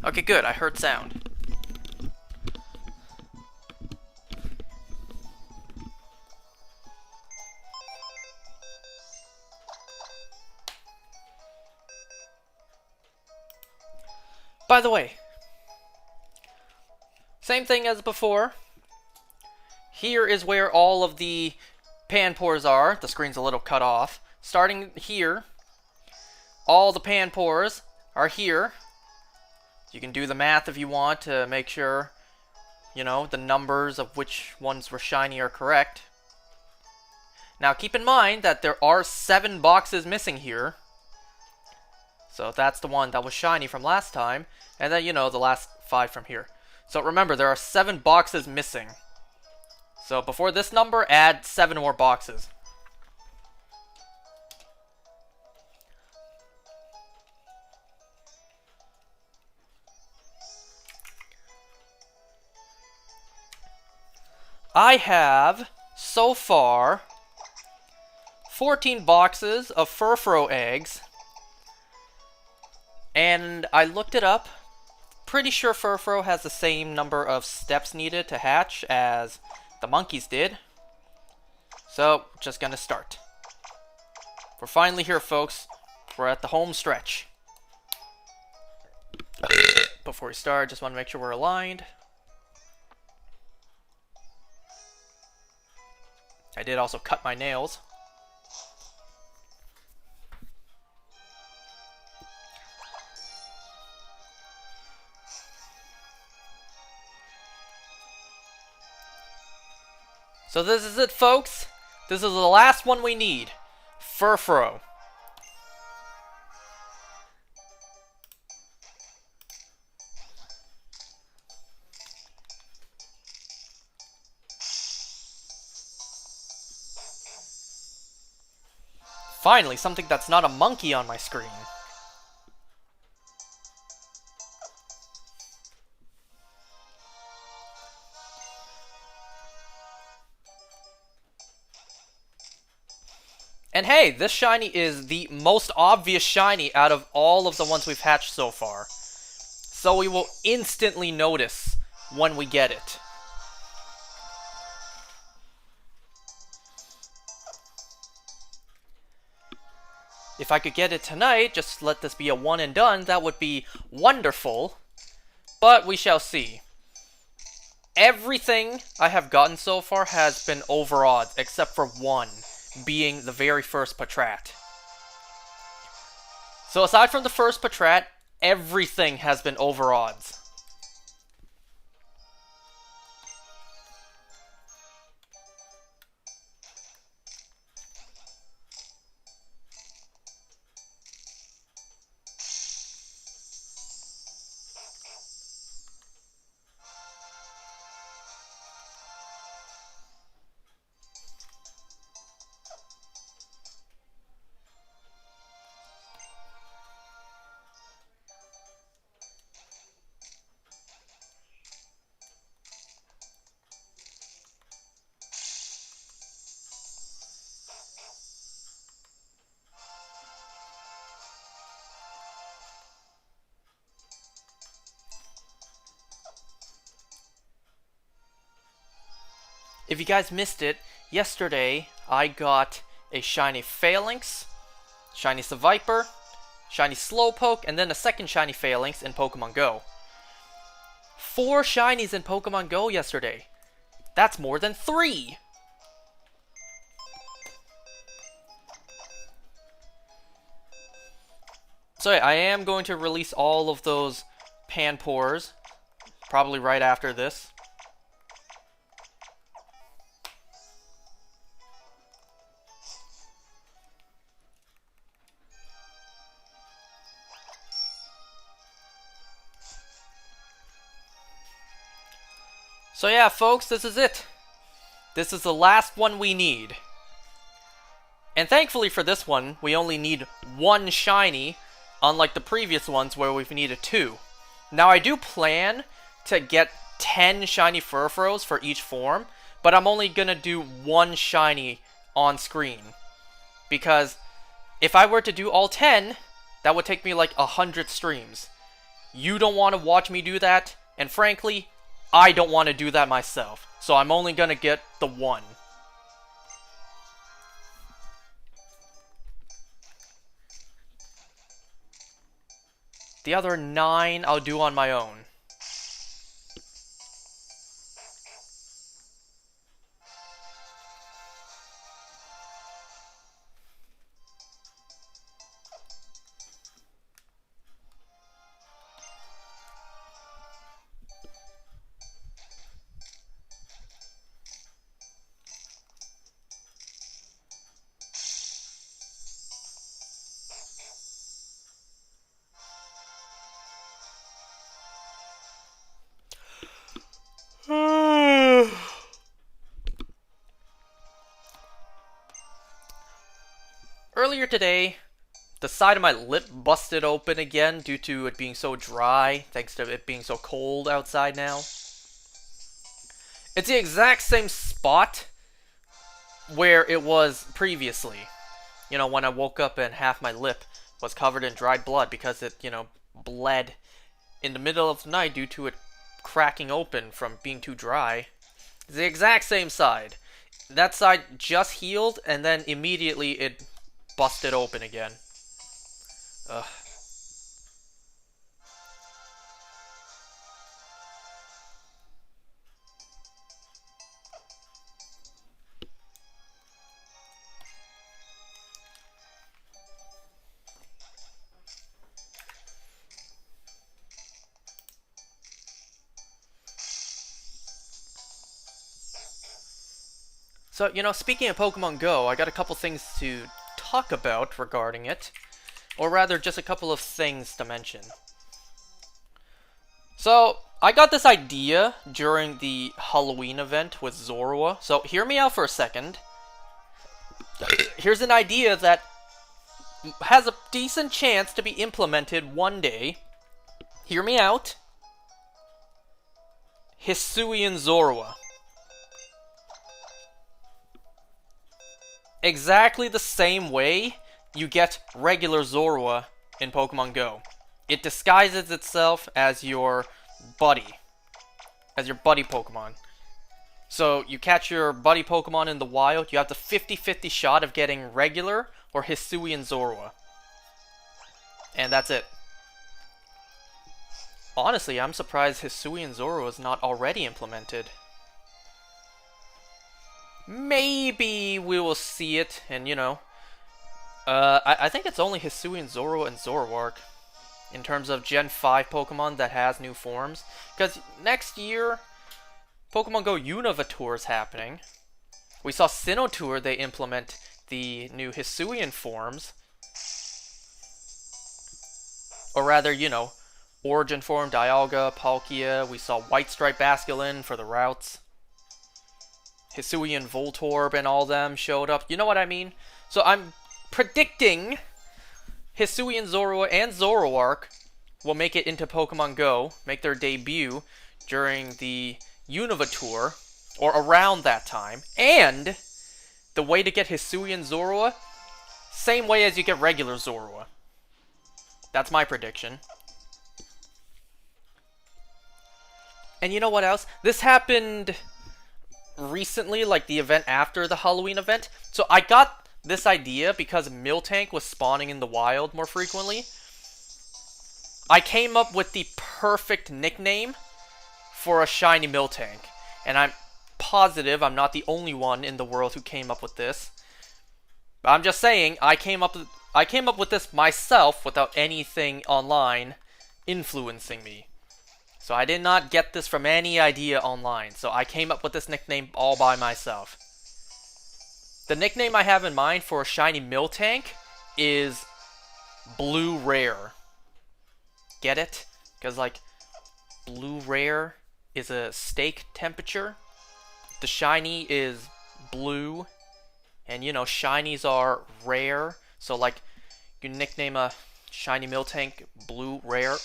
Okay, good. I heard sound. By the way, same thing as before. Here is where all of the pan pores are. The screen's a little cut off. Starting here, all the pan pores are here. You can do the math if you want to make sure, you know, the numbers of which ones were shiny are correct. Now keep in mind that there are 7 boxes missing here. So that's the one that was shiny from last time. And then, you know, the last 5 from here. So remember, there are 7 boxes missing. So before this number, add 7 more boxes. I have, so far, 14 boxes of Furfrou eggs. And I looked it up. Pretty sure Furfrou has the same number of steps needed to hatch as the monkeys did. So, just gonna start. We're finally here, folks. We're at the home stretch. Before we start, just want to make sure we're aligned. I did also cut my nails. So this is it, folks. This is the last one we need. Furfrou. Finally, something that's not a monkey on my screen. And hey, this shiny is the most obvious shiny out of all of the ones we've hatched so far. So we will instantly notice when we get it. If I could get it tonight, just let this be a one and done, that would be wonderful. But we shall see. Everything I have gotten so far has been over odds, except for one, being the very first Patrat. So aside from the first Patrat, everything has been over odds. If you guys missed it, yesterday I got a shiny Phalanx, shiny Seviper, shiny Slowpoke, and then a second shiny Phalanx in Pokemon Go. 4 shinies in Pokemon Go yesterday. That's more than 3! So yeah, I am going to release all of those Panpores, probably right after this. So yeah, folks, this is it. This is the last one we need. And thankfully for this one, we only need 1 shiny, unlike the previous ones where we've needed 2. Now I do plan to get 10 shiny Furfrous for each form, but I'm only gonna do 1 shiny on screen. Because if I were to do all 10, that would take me like 100 streams. You don't want to watch me do that, and frankly, I don't want to do that myself. So I'm only gonna get the one. The other 9 I'll do on my own. Earlier today, the side of my lip busted open again due to it being so dry, thanks to it being so cold outside now. It's the exact same spot where it was previously. You know, when I woke up and half my lip was covered in dried blood because it, bled in the middle of the night due to it cracking open from being too dry. It's the exact same side. That side just healed, and then immediately it busted open again. Ugh. So, speaking of Pokemon Go, I got a couple things to talk about regarding it. Or rather, just a couple of things to mention. So, I got this idea during the Halloween event with Zorua. So, hear me out for a second. Here's an idea that has a decent chance to be implemented one day. Hear me out. Hisuian Zorua. Exactly the same way you get regular Zorua in Pokemon Go. It disguises itself as your buddy. As your buddy Pokemon. So you catch your buddy Pokemon in the wild, you have the 50-50 shot of getting regular or Hisuian Zorua. And that's it. Honestly, I'm surprised Hisuian Zorua is not already implemented. Maybe we will see it, and I think it's only Hisuian Zorua and Zoroark in terms of Gen 5 Pokemon that has new forms. Because next year, Pokemon Go Univatour is happening. We saw Sinnoh they implement the new Hisuian forms. Or rather, Origin form, Dialga, Palkia. We saw White Stripe Basculin for the routes. Hisuian Voltorb and all them showed up. You know what I mean? So I'm predicting Hisuian Zorua and Zoroark will make it into Pokemon Go, make their debut during the Univatour, or around that time. And the way to get Hisuian Zorua, same way as you get regular Zorua. That's my prediction. And you know what else? This happened recently, like the event after the Halloween event. So I got this idea because Miltank was spawning in the wild more frequently. I came up with the perfect nickname for a shiny Miltank. And I'm positive I'm not the only one in the world who came up with this. But I'm just saying, I came up with this myself without anything online influencing me. So I did not get this from any idea online. So I came up with this nickname all by myself. The nickname I have in mind for a shiny Miltank is Blue Rare. Get it? Because, Blue Rare is a steak temperature. The shiny is blue. And, shinies are rare. So, you nickname a shiny Miltank Blue Rare.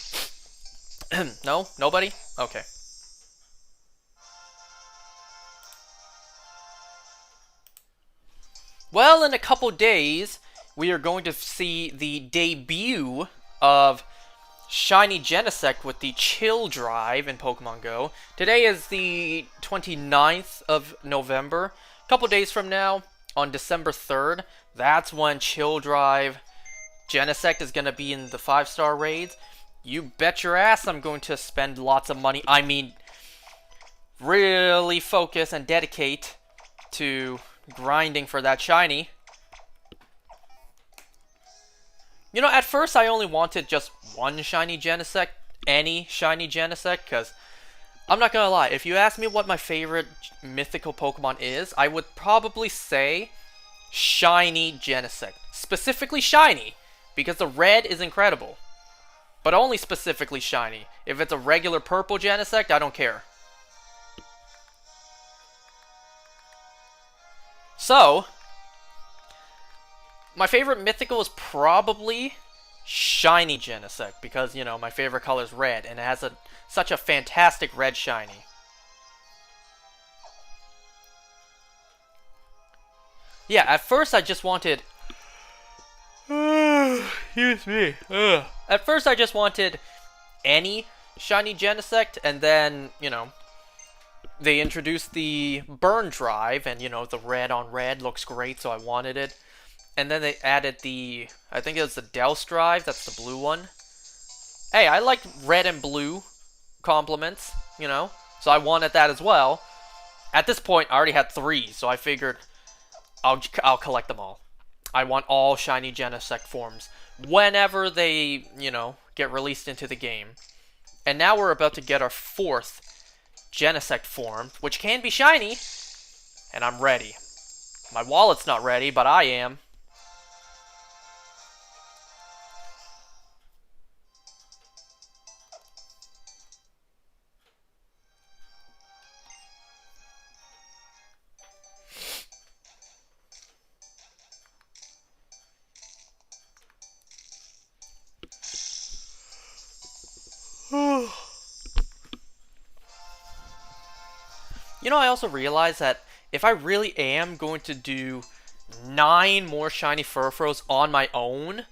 No? Nobody? Okay. Well, in a couple days, we are going to see the debut of shiny Genesect with the Chill Drive in Pokemon Go. Today is the 29th of November. A couple days from now, on December 3rd, that's when Chill Drive Genesect is going to be in the 5-star raids. You bet your ass I'm going to spend lots of money. I mean, really focus and dedicate to grinding for that shiny. You know, at first I only wanted just one shiny Genesect, any shiny Genesect, because I'm not gonna lie, if you ask me what my favorite mythical Pokemon is, I would probably say shiny Genesect. Specifically shiny, because the red is incredible. But only specifically shiny. If it's a regular purple Genesect, I don't care. So, my favorite mythical is probably shiny Genesect, because, you know, my favorite color is red, and it has such a fantastic red shiny. Yeah, at first I just wanted... excuse me. At first I just wanted any shiny Genesect, and then, you know, they introduced the Burn Drive, and, you know, the red on red looks great, so I wanted it. And then they added the, I think it was the Douse Drive, that's the blue one. Hey, I like red and blue compliments, you know, so I wanted that as well. At this point, I already had 3, so I figured I'll collect them all. I want all shiny Genesect forms whenever they, you know, get released into the game. And now we're about to get our 4th Genesect form, which can be shiny, and I'm ready. My wallet's not ready, but I am. You know, I also realized that if I really am going to do 9 more shiny Furfrous on my own,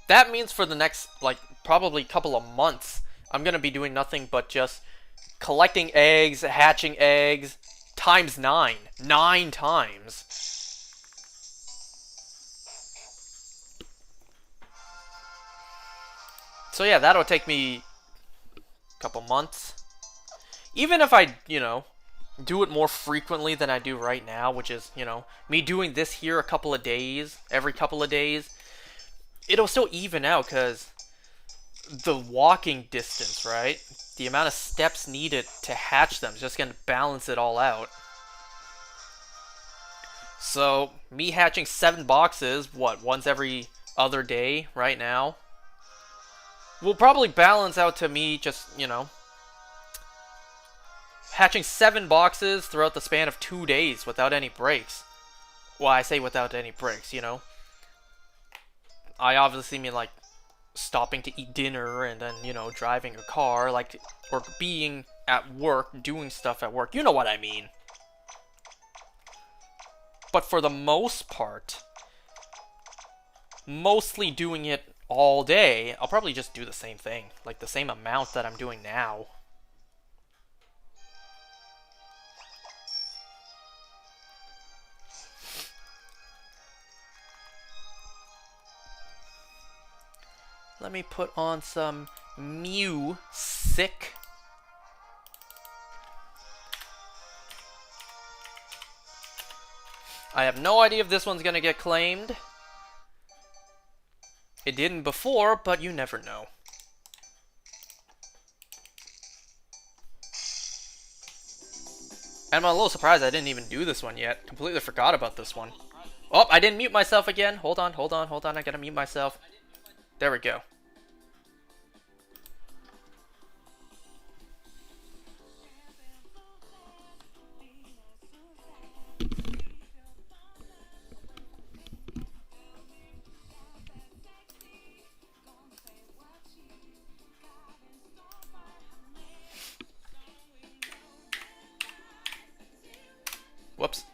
that means for the next, like, probably couple of months, I'm going to be doing nothing but just collecting eggs, hatching eggs, times 9. 9 times. So yeah, that'll take me a couple months. Even if I, you know, do it more frequently than I do right now, which is, you know, me doing this here a couple of days, every couple of days, it'll still even out, because the walking distance, right? The amount of steps needed to hatch them is just going to balance it all out. So, me hatching 7 boxes, what, once every other day right now, will probably balance out to me just, you know, hatching 7 boxes throughout the span of 2 days without any breaks. Well, I say without any breaks, you know. I obviously mean, like, stopping to eat dinner and then, you know, driving a car, like, or being at work, doing stuff at work. You know what I mean. But for the most part, mostly doing it all day, I'll probably just do the same thing. Like, the same amount that I'm doing now. Let me put on some music. I have no idea if this one's gonna get claimed. It didn't before, but you never know. And I'm a little surprised I didn't even do this one yet. Completely forgot about this one. Oh, I didn't mute myself again. Hold on. I gotta mute myself. There we go. Whoops.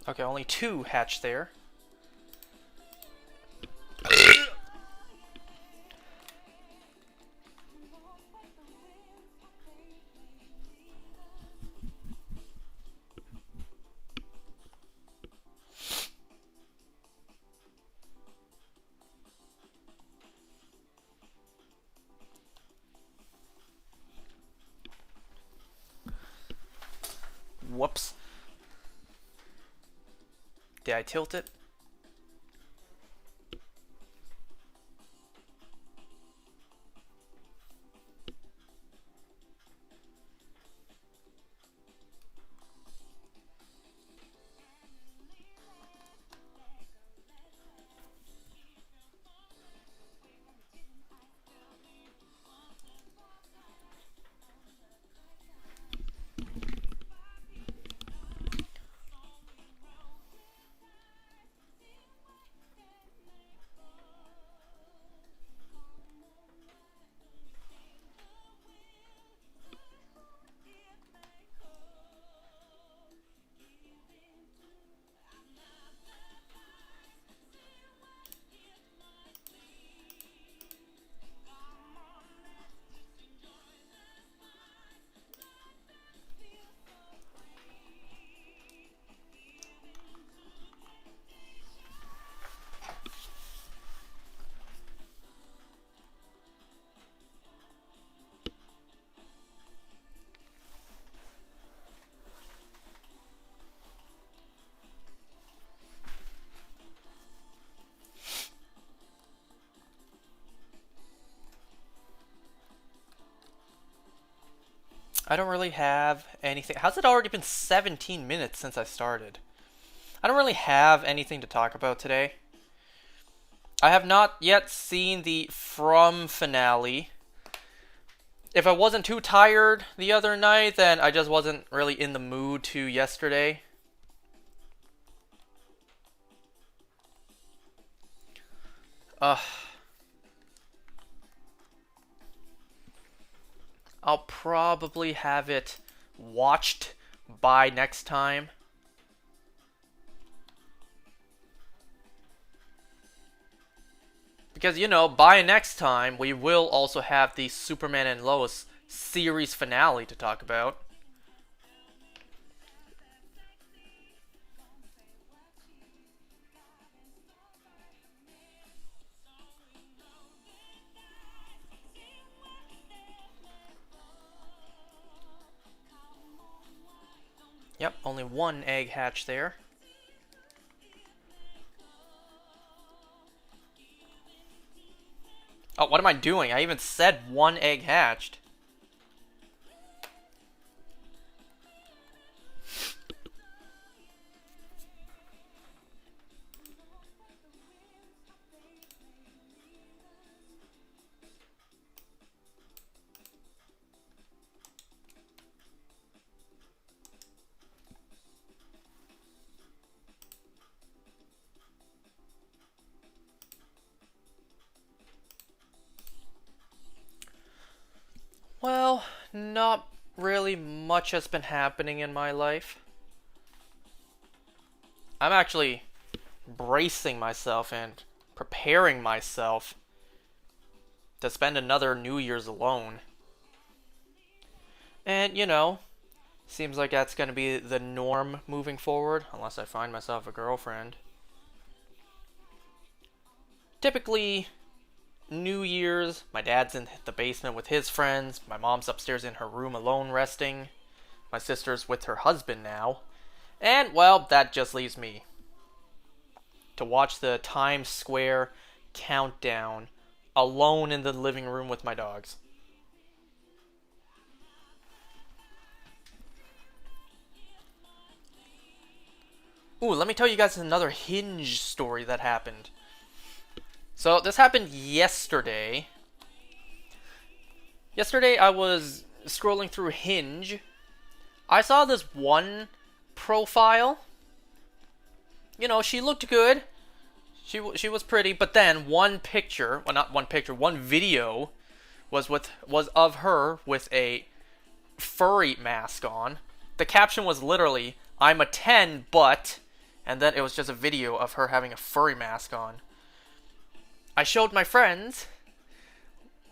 Okay, only 2 hatched there. Whoops. Did I tilt it? I don't really have anything. How's it already been 17 minutes since I started? I don't really have anything to talk about today. I have not yet seen the From finale. If I wasn't too tired the other night, then I just wasn't really in the mood to yesterday. I'll probably have it watched by next time. Because, you know, by next time, we will also have the Superman and Lois series finale to talk about. Yep, only 1 egg hatch there. Oh, what am I doing? I even said 1 egg hatched. Well, not really much has been happening in my life. I'm actually bracing myself and preparing myself to spend another New Year's alone. And, you know, seems like that's going to be the norm moving forward, unless I find myself a girlfriend. Typically, New Year's, my dad's in the basement with his friends, my mom's upstairs in her room alone resting, my sister's with her husband now, and, well, that just leaves me to watch the Times Square countdown alone in the living room with my dogs. Ooh, let me tell you guys another Hinge story that happened. So, this happened yesterday. Yesterday, I was scrolling through Hinge. I saw this one profile. You know, she looked good. She was pretty, but then one picture, well, not one picture, one video was of her with a furry mask on. The caption was literally, "I'm a 10, but and then it was just a video of her having a furry mask on. I showed my friends.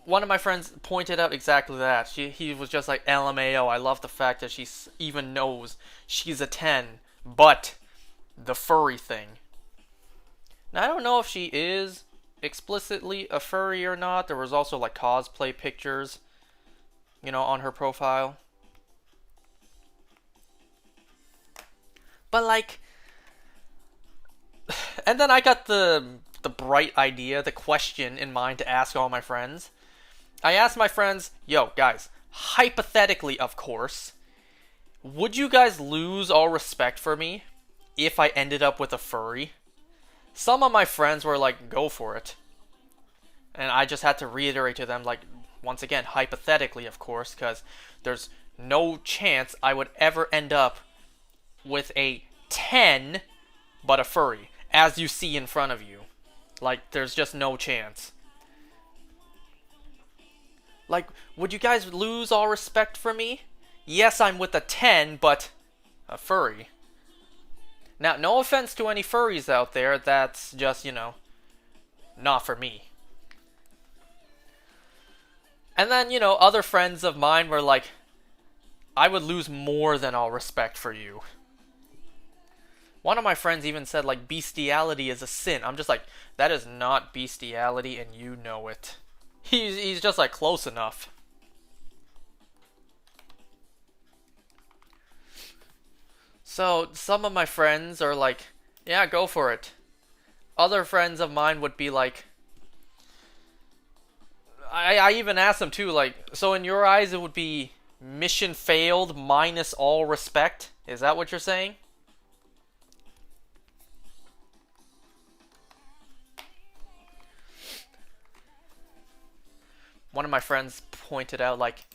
One of my friends pointed out exactly that. He was just like, LMAO, I love the fact that she even knows she's a 10, but the furry thing. Now, I don't know if she is explicitly a furry or not. There was also like cosplay pictures, you know, on her profile. But like, and then I got the bright idea, the question in mind to ask all my friends. I asked my friends, yo, guys, hypothetically, of course, would you guys lose all respect for me if I ended up with a furry? Some of my friends were like, go for it. And I just had to reiterate to them, like, once again, hypothetically, of course, because there's no chance I would ever end up with a 10, but a furry, as you see in front of you. Like, there's just no chance. Like, would you guys lose all respect for me? Yes, I'm with a 10, but a furry. Now, no offense to any furries out there, that's just, you know, not for me. And then, you know, other friends of mine were like, I would lose more than all respect for you. One of my friends even said, like, bestiality is a sin. I'm just like, that is not bestiality, and you know it. He's just, like, close enough. So, some of my friends are like, yeah, go for it. Other friends of mine would be like, I even asked them too, like, so in your eyes it would be mission failed minus all respect? Is that what you're saying? One of my friends pointed out, like,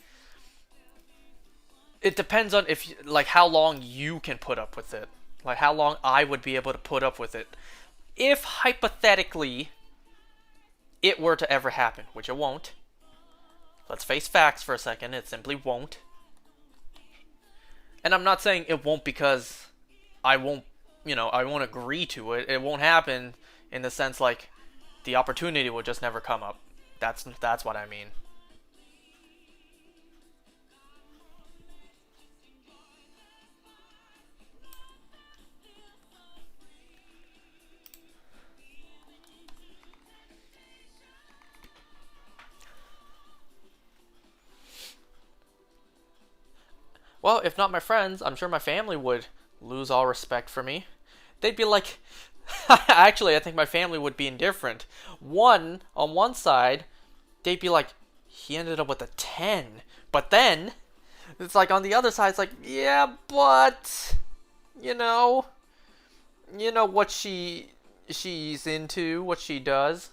it depends on if, like, how long you can put up with it. Like, how long I would be able to put up with it. If, hypothetically, it were to ever happen, which it won't. Let's face facts for a second, it simply won't. And I'm not saying it won't because I won't, you know, I won't agree to it. It won't happen in the sense, like, the opportunity will just never come up. That's what I mean. Well, if not my friends, I'm sure my family would lose all respect for me. They'd be like, actually, I think my family would be indifferent. On one side, they'd be like, he ended up with a 10. But then, it's like on the other side, it's like, yeah, but, you know what she's into, what she does.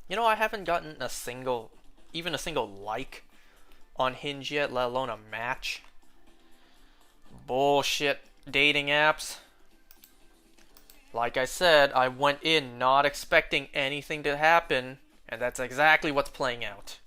You know, I haven't gotten even a single like on Hinge yet, let alone a match. Bullshit dating apps. Like I said, I went in not expecting anything to happen, and that's exactly what's playing out.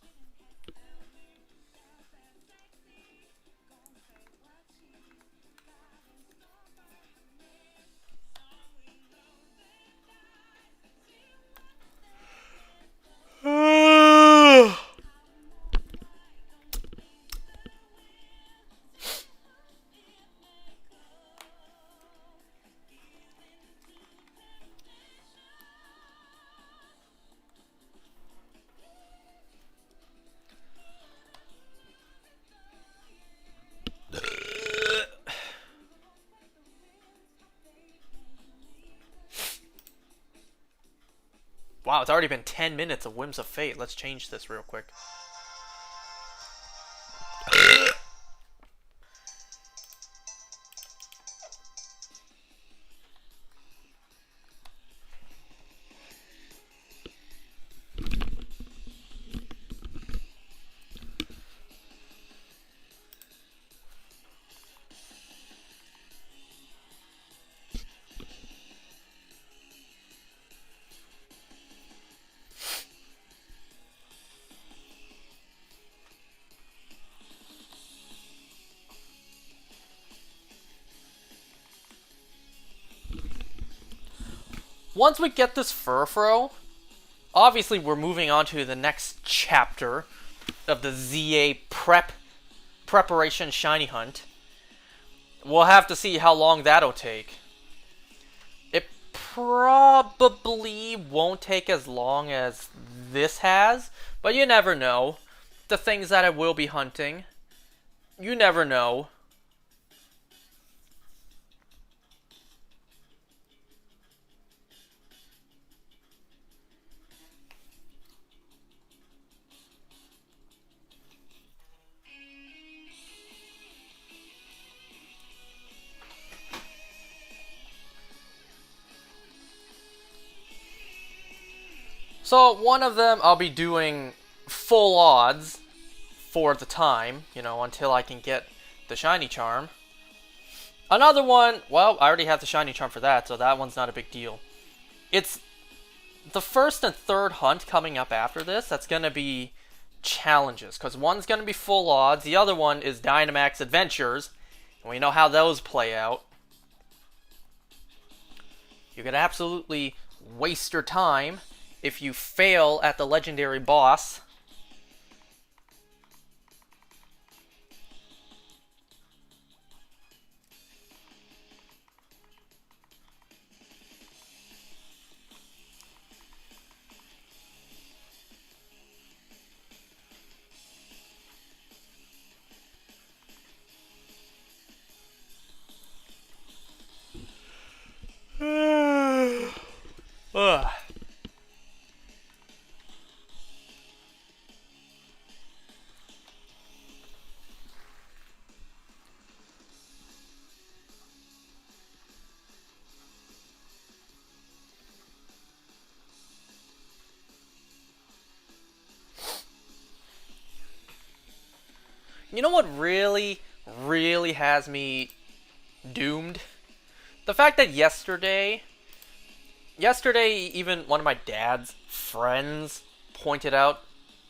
Wow, it's already been 10 minutes of Whims of Fate. Let's change this real quick. once we get this Furfrou, obviously we're moving on to the next chapter of the ZA preparation shiny hunt. We'll have to see how long that'll take. It probably won't take as long as this has, but you never know. The things that I will be hunting, you never know. So one of them I'll be doing full odds for the time, until I can get the shiny charm. Another one, well, I already have the shiny charm for that, so that one's not a big deal. It's the first and third hunt coming up after this that's going to be challenges, because one's going to be full odds, the other one is Dynamax Adventures, and we know how those play out. You could absolutely waste your time if you fail at the legendary boss. Ugh. You know what really has me doomed? The fact that yesterday even one of my dad's friends pointed out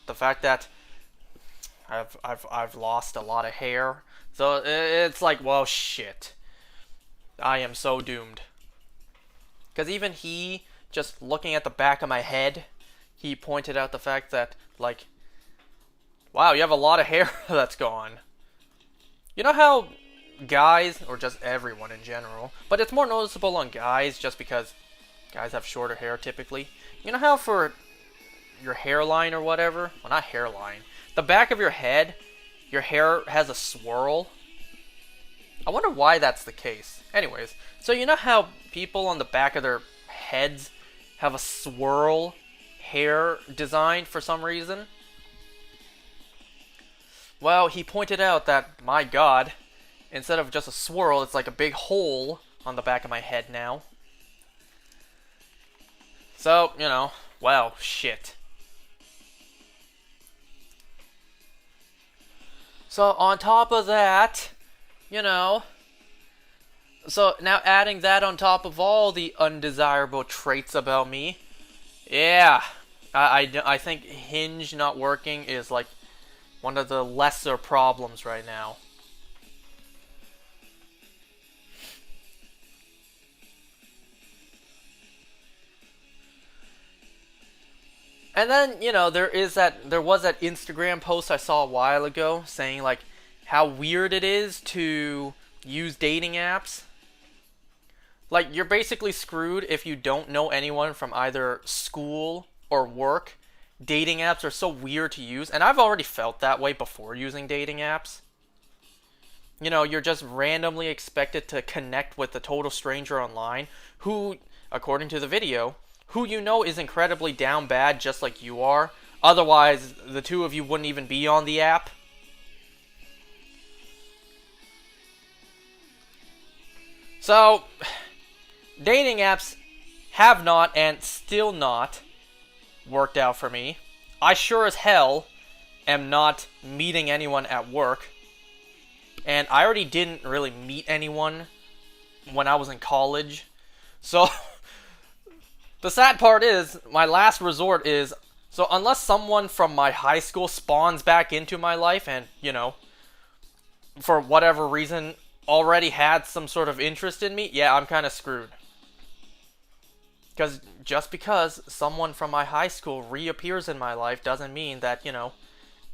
the fact that I've lost a lot of hair. So it's like, well, shit. I am so doomed. Because even he, just looking at the back of my head, he pointed out the fact that, like, wow, you have a lot of hair that's gone. You know how guys, or just everyone in general, but it's more noticeable on guys just because guys have shorter hair typically. You know how for your hairline or whatever, well, not hairline, the back of your head, your hair has a swirl? I wonder why that's the case. Anyways, so you know how people on the back of their heads have a swirl hair design for some reason? Well, he pointed out that, my god, instead of just a swirl, it's like a big hole on the back of my head now. So, well, shit. So, on top of that, so now adding that on top of all the undesirable traits about me, yeah, I think Hinge not working is like one of the lesser problems right now. And then, there was that Instagram post I saw a while ago saying, like, how weird it is to use dating apps. Like, you're basically screwed if you don't know anyone from either school or work. Dating apps are so weird to use, and I've already felt that way before using dating apps. You're just randomly expected to connect with a total stranger online who, according to the video, who is incredibly down bad just like you are. Otherwise, the two of you wouldn't even be on the app. So, dating apps have not and still not worked out for me. I sure as hell am not meeting anyone at work. And I already didn't really meet anyone when I was in college. So, the sad part is, my last resort is, so unless someone from my high school spawns back into my life and, for whatever reason, already had some sort of interest in me, yeah, I'm kind of screwed. Because just because someone from my high school reappears in my life doesn't mean that,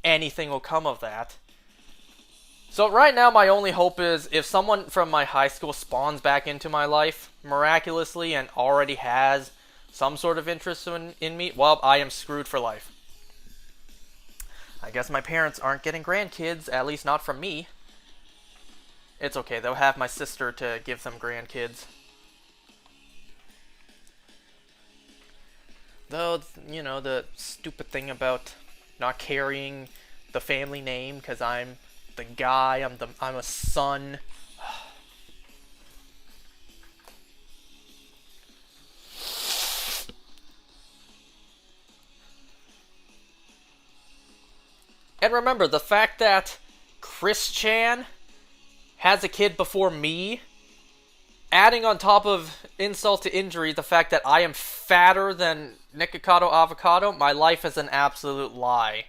anything will come of that. So right now my only hope is if someone from my high school spawns back into my life miraculously and already has some sort of interest in me, well, I am screwed for life. I guess my parents aren't getting grandkids, at least not from me. It's okay, they'll have my sister to give them grandkids. Though, the stupid thing about not carrying the family name because I'm the guy, I'm a son. And remember, the fact that Chris Chan has a kid before me, adding on top of insult to injury the fact that I am fatter than Nikocado Avocado, my life is an absolute lie.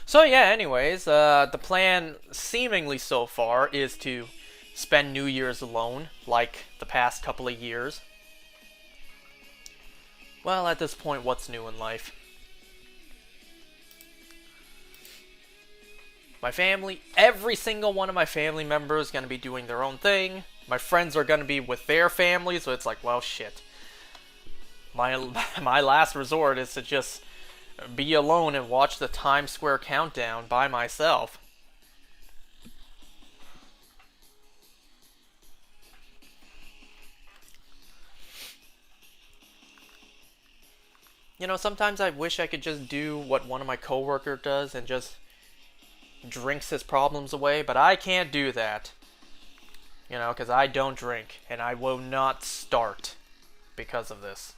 So yeah, anyways, the plan seemingly so far is to spend New Year's alone, like the past couple of years. Well, at this point, what's new in life? My family, every single one of my family members is going to be doing their own thing. My friends are going to be with their families, so it's like, well, shit. My last resort is to just be alone and watch the Times Square countdown by myself. Sometimes I wish I could just do what one of my coworkers does and just drinks his problems away, but I can't do that. Because I don't drink, and I will not start because of this.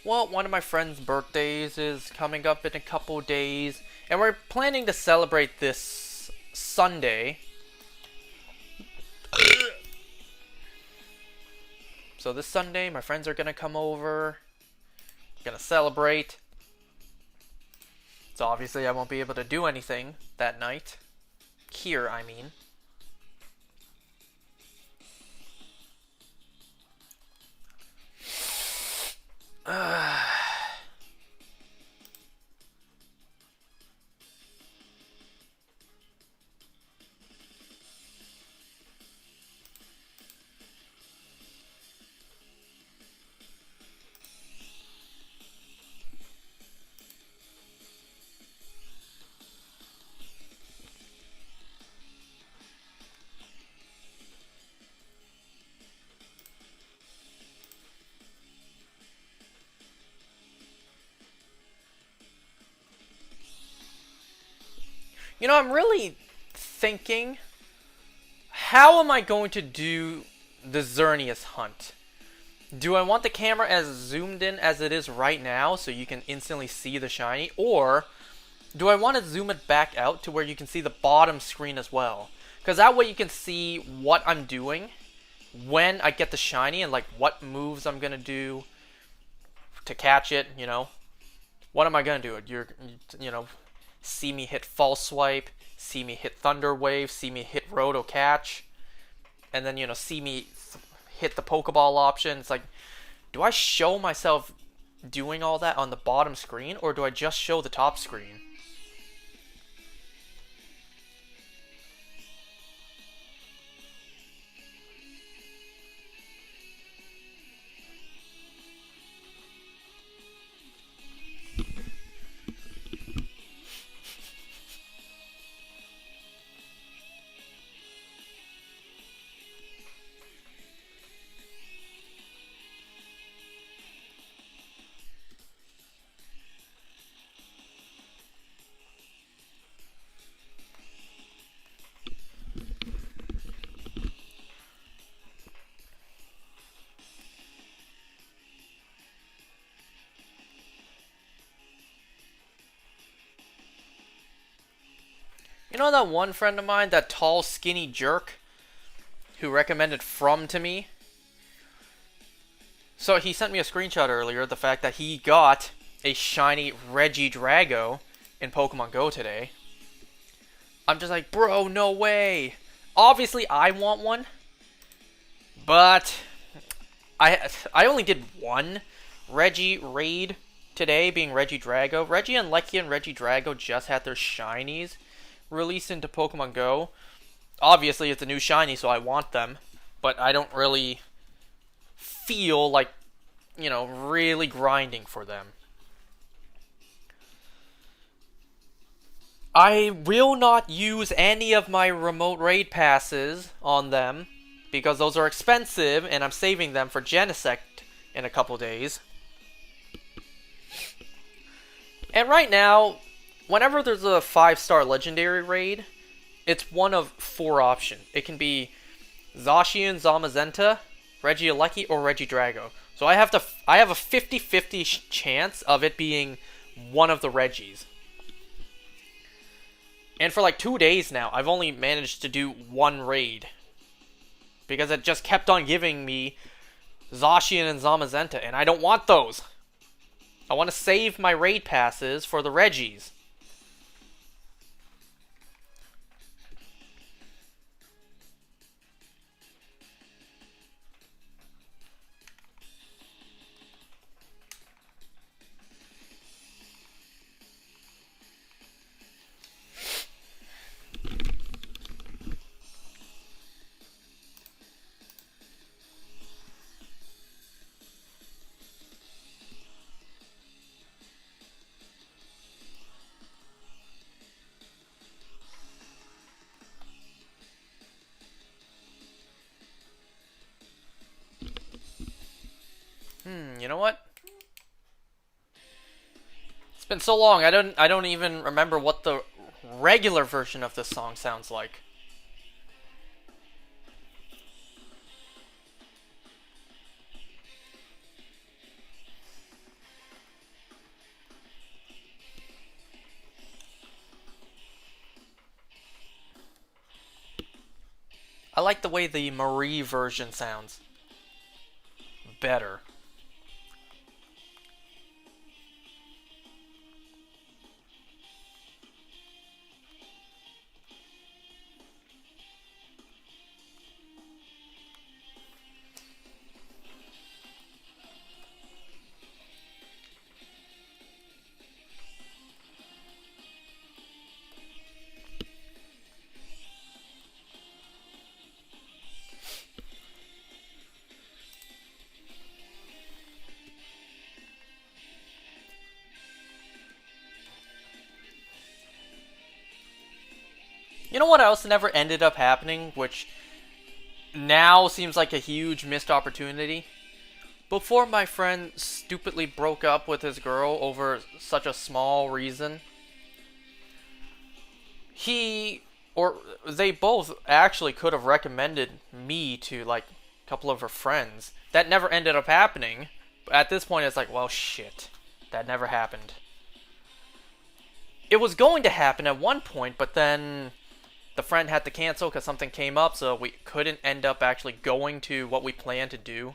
Well, one of my friend's birthdays is coming up in a couple days, and we're planning to celebrate this Sunday. So this Sunday, my friends are gonna come over, gonna celebrate. So obviously I won't be able to do anything that night. Here, I mean. I'm really thinking, how am I going to do the Xerneas hunt? Do I want the camera as zoomed in as it is right now so you can instantly see the shiny? Or do I want to zoom it back out to where you can see the bottom screen as well? Because that way you can see what I'm doing when I get the shiny and like what moves I'm going to do to catch it, What am I going to do? See me hit false swipe, see me hit thunder wave, see me hit roto catch, and then see me hit the Pokeball option. It's like, do I show myself doing all that on the bottom screen, or do I just show the top screen? You know that one friend of mine, that tall, skinny jerk who recommended From to me? So he sent me a screenshot earlier, the fact that he got a shiny Regidrago in Pokemon Go today. I'm just like, bro, no way. Obviously, I want one, but I only did one Regi raid today, being Regidrago. Reggie and Lecky and Regidrago just had their shinies released into Pokemon Go. Obviously, it's a new shiny, so I want them, but I don't really feel like, you know, really grinding for them. I will not use any of my remote raid passes on them because those are expensive and I'm saving them for Genesect in a couple days. And right now, whenever there's a 5-star legendary raid, it's one of 4 options. It can be Zacian, Zamazenta, Regieleki, or Regidrago. So I have a 50-50 chance of it being one of the Regis. And for like 2 days now, I've only managed to do 1 raid. Because it just kept on giving me Zacian and Zamazenta, and I don't want those. I want to save my raid passes for the Regis. You know what? It's been so long, I don't even remember what the regular version of this song sounds like. I like the way the Marie version sounds better. You know what else never ended up happening, which now seems like a huge missed opportunity? Before my friend stupidly broke up with his girl over such a small reason, he or they both actually could have recommended me to like a couple of her friends. That never ended up happening. But at this point, it's like, well, shit, that never happened. It was going to happen at one point, but then the friend had to cancel because something came up, so we couldn't end up actually going to what we planned to do.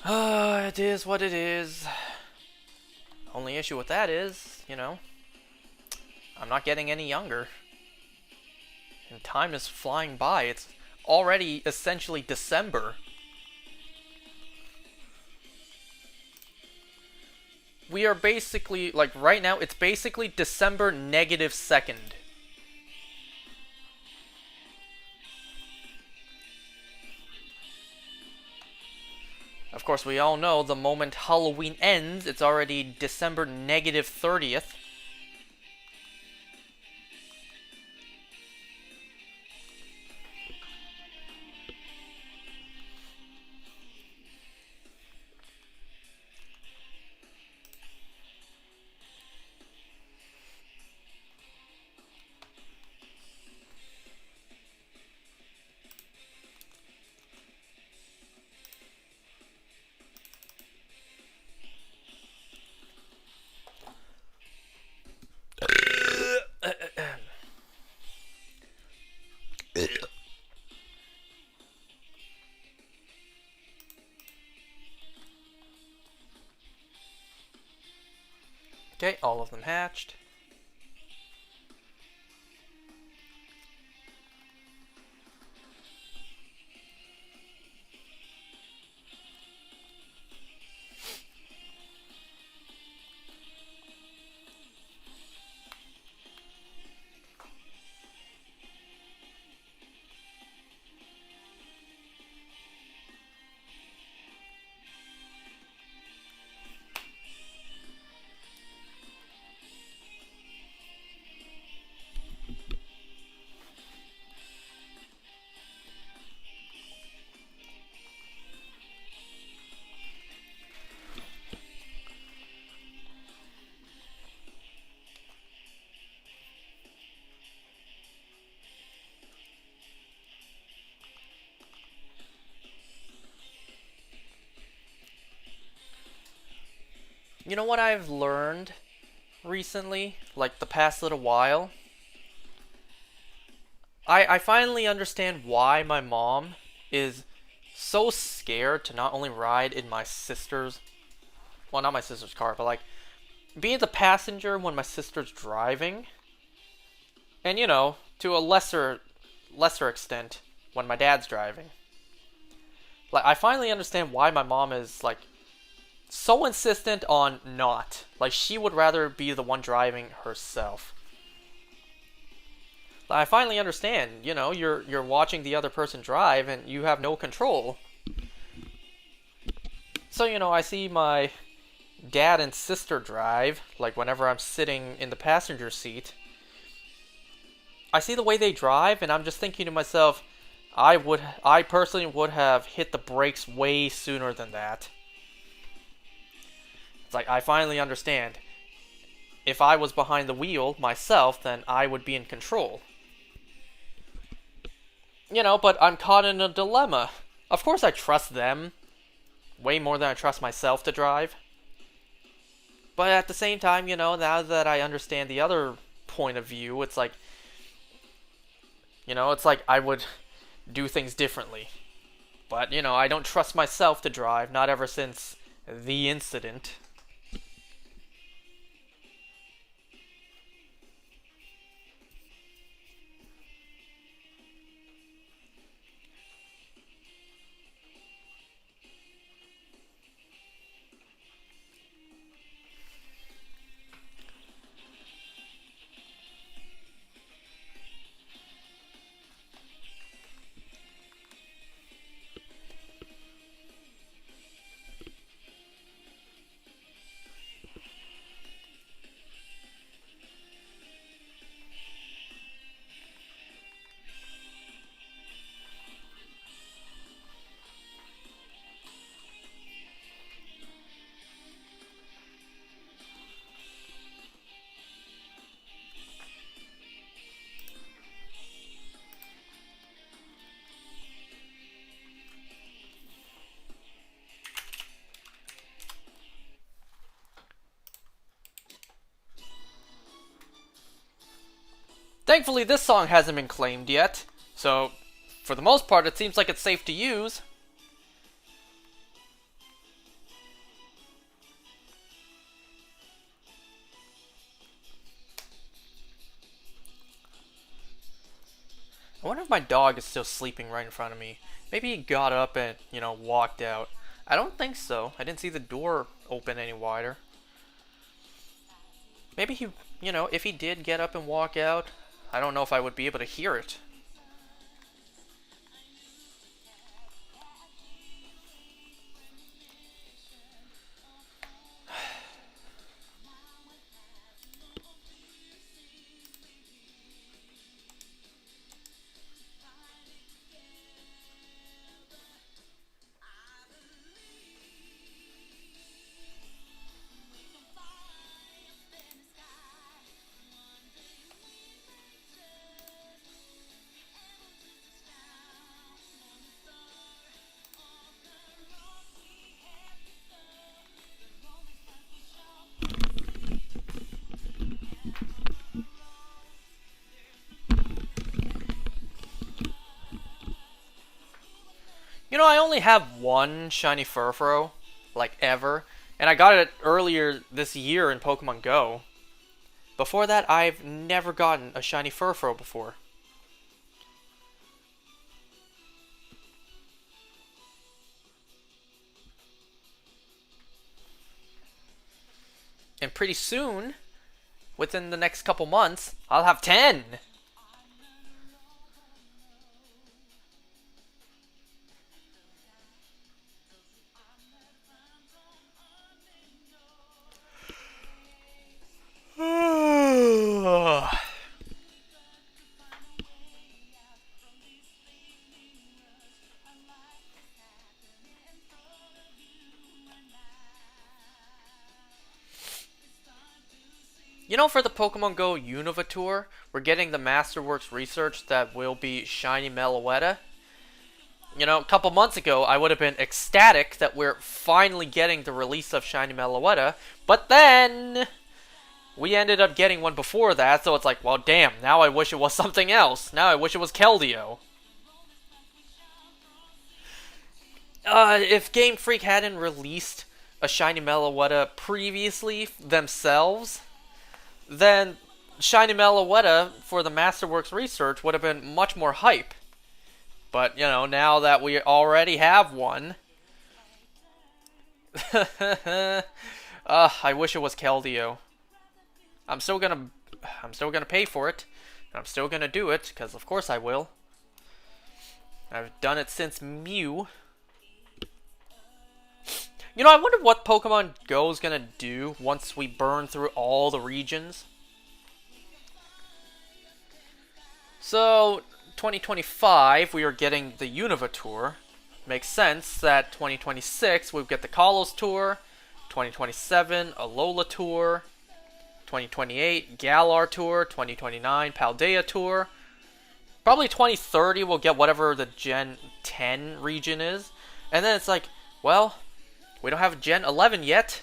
It is what it is. Only issue with that is, you know, I'm not getting any younger. And time is flying by. It's already essentially December. We are basically, like right now, it's basically December -2nd. Of course, we all know the moment Halloween ends, it's already December -30th. Okay, all of them hatched. You know what I've learned recently, like the past little while? I finally understand why my mom is so scared to not only ride in my sister's, well, not my sister's car, but like being the passenger when my sister's driving, and to a lesser extent when my dad's driving. Like I finally understand why my mom is like so insistent on not. Like she would rather be the one driving herself. I finally understand, you're watching the other person drive and you have no control. So, I see my dad and sister drive, like whenever I'm sitting in the passenger seat. I see the way they drive and I'm just thinking to myself, I personally would have hit the brakes way sooner than that. It's like I finally understand. If I was behind the wheel myself, then I would be in control. But I'm caught in a dilemma. Of course I trust them way more than I trust myself to drive. But at the same time, now that I understand the other point of view, it's like, it's like I would do things differently. But, I don't trust myself to drive, not ever since the incident. Thankfully, this song hasn't been claimed yet, so for the most part, it seems like it's safe to use. I wonder if my dog is still sleeping right in front of me. Maybe he got up and, walked out. I don't think so. I didn't see the door open any wider. Maybe he, if he did get up and walk out, I don't know if I would be able to hear it. I only have one shiny Furfrou, like ever, and I got it earlier this year in Pokemon Go. Before that, I've never gotten a shiny Furfrou before. And pretty soon, within the next couple months, I'll have 10. For the Pokemon Go Unova Tour, we're getting the Masterworks research that will be Shiny Meloetta. A couple months ago, I would have been ecstatic that we're finally getting the release of Shiny Meloetta, but then we ended up getting one before that, so it's like, well, damn, now I wish it was something else. Now I wish it was Keldeo. If Game Freak hadn't released a Shiny Meloetta previously themselves, then Shiny Meloetta for the Masterworks research would have been much more hype. But, now that we already have one, I wish it was Keldeo. I'm still gonna pay for it. I'm still gonna do it, because of course I will. I've done it since Mew. I wonder what Pokemon Go is gonna do once we burn through all the regions. So, 2025, we are getting the Unova Tour. Makes sense that 2026, we'll get the Kalos Tour. 2027, Alola Tour. 2028, Galar Tour. 2029, Paldea Tour. Probably 2030, we'll get whatever the Gen 10 region is. And then it's like, well, we don't have Gen 11 yet.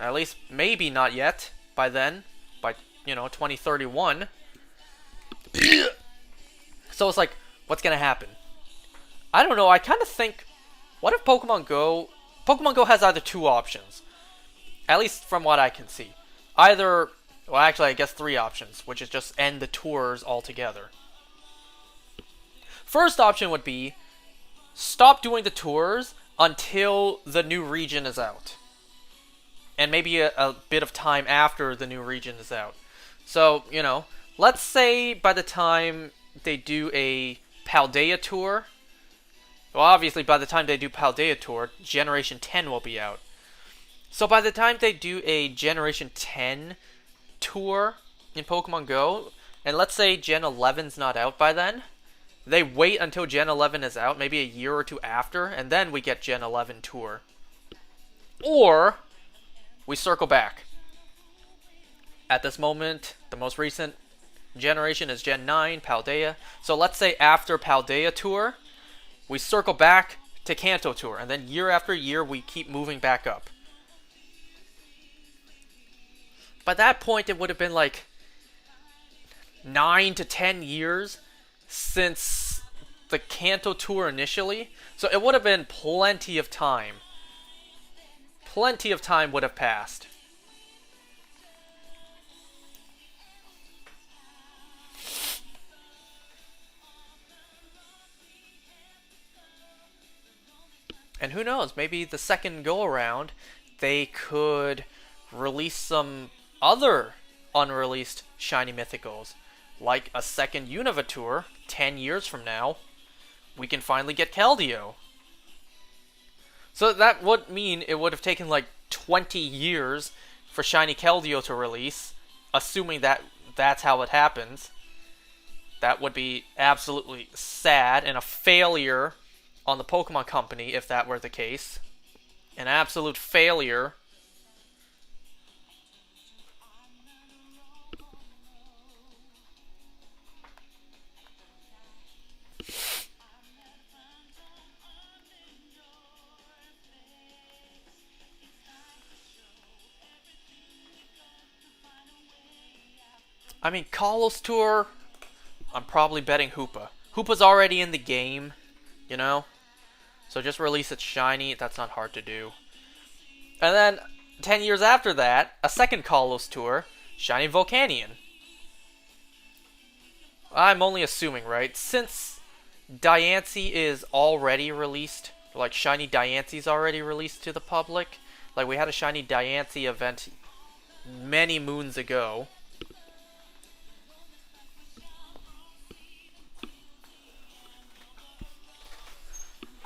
At least, maybe not yet. By then. By, 2031. So it's like, what's going to happen? I don't know. I kind of think, what if Pokemon Go has either two options. At least from what I can see. Either, well, actually, I guess three options, which is just end the tours altogether. First option would be, stop doing the tours until the new region is out. And maybe a bit of time after the new region is out. So, let's say by the time they do a Paldea Tour, well, obviously by the time they do Paldea Tour, Generation 10 will be out. So by the time they do a Generation 10 tour in Pokemon Go, and let's say Gen 11's not out by then, they wait until Gen 11 is out, maybe a year or two after, and then we get Gen 11 Tour. Or, we circle back. At this moment, the most recent generation is Gen 9, Paldea. So let's say after Paldea Tour, we circle back to Kanto Tour, and then year after year, we keep moving back up. By that point, it would have been like 9 to 10 years since the Kanto Tour initially. So it would have been plenty of time. Plenty of time would have passed. And who knows, maybe the second go-around, they could release some other unreleased Shiny Mythicals. Like a second Unova Tour, 10 years from now, we can finally get Keldeo. So that would mean it would have taken like 20 years for Shiny Keldeo to release, assuming that that's how it happens. That would be absolutely sad and a failure on the Pokemon Company if that were the case. An absolute failure. I mean, Kalos Tour, I'm probably betting Hoopa. Hoopa's already in the game, So just release it shiny. That's not hard to do. And then 10 years after that, a second Kalos tour, shiny Volcanion. I'm only assuming, right? Since Diancie is already released, like shiny Diancie's already released to the public. Like we had a shiny Diancie event many moons ago.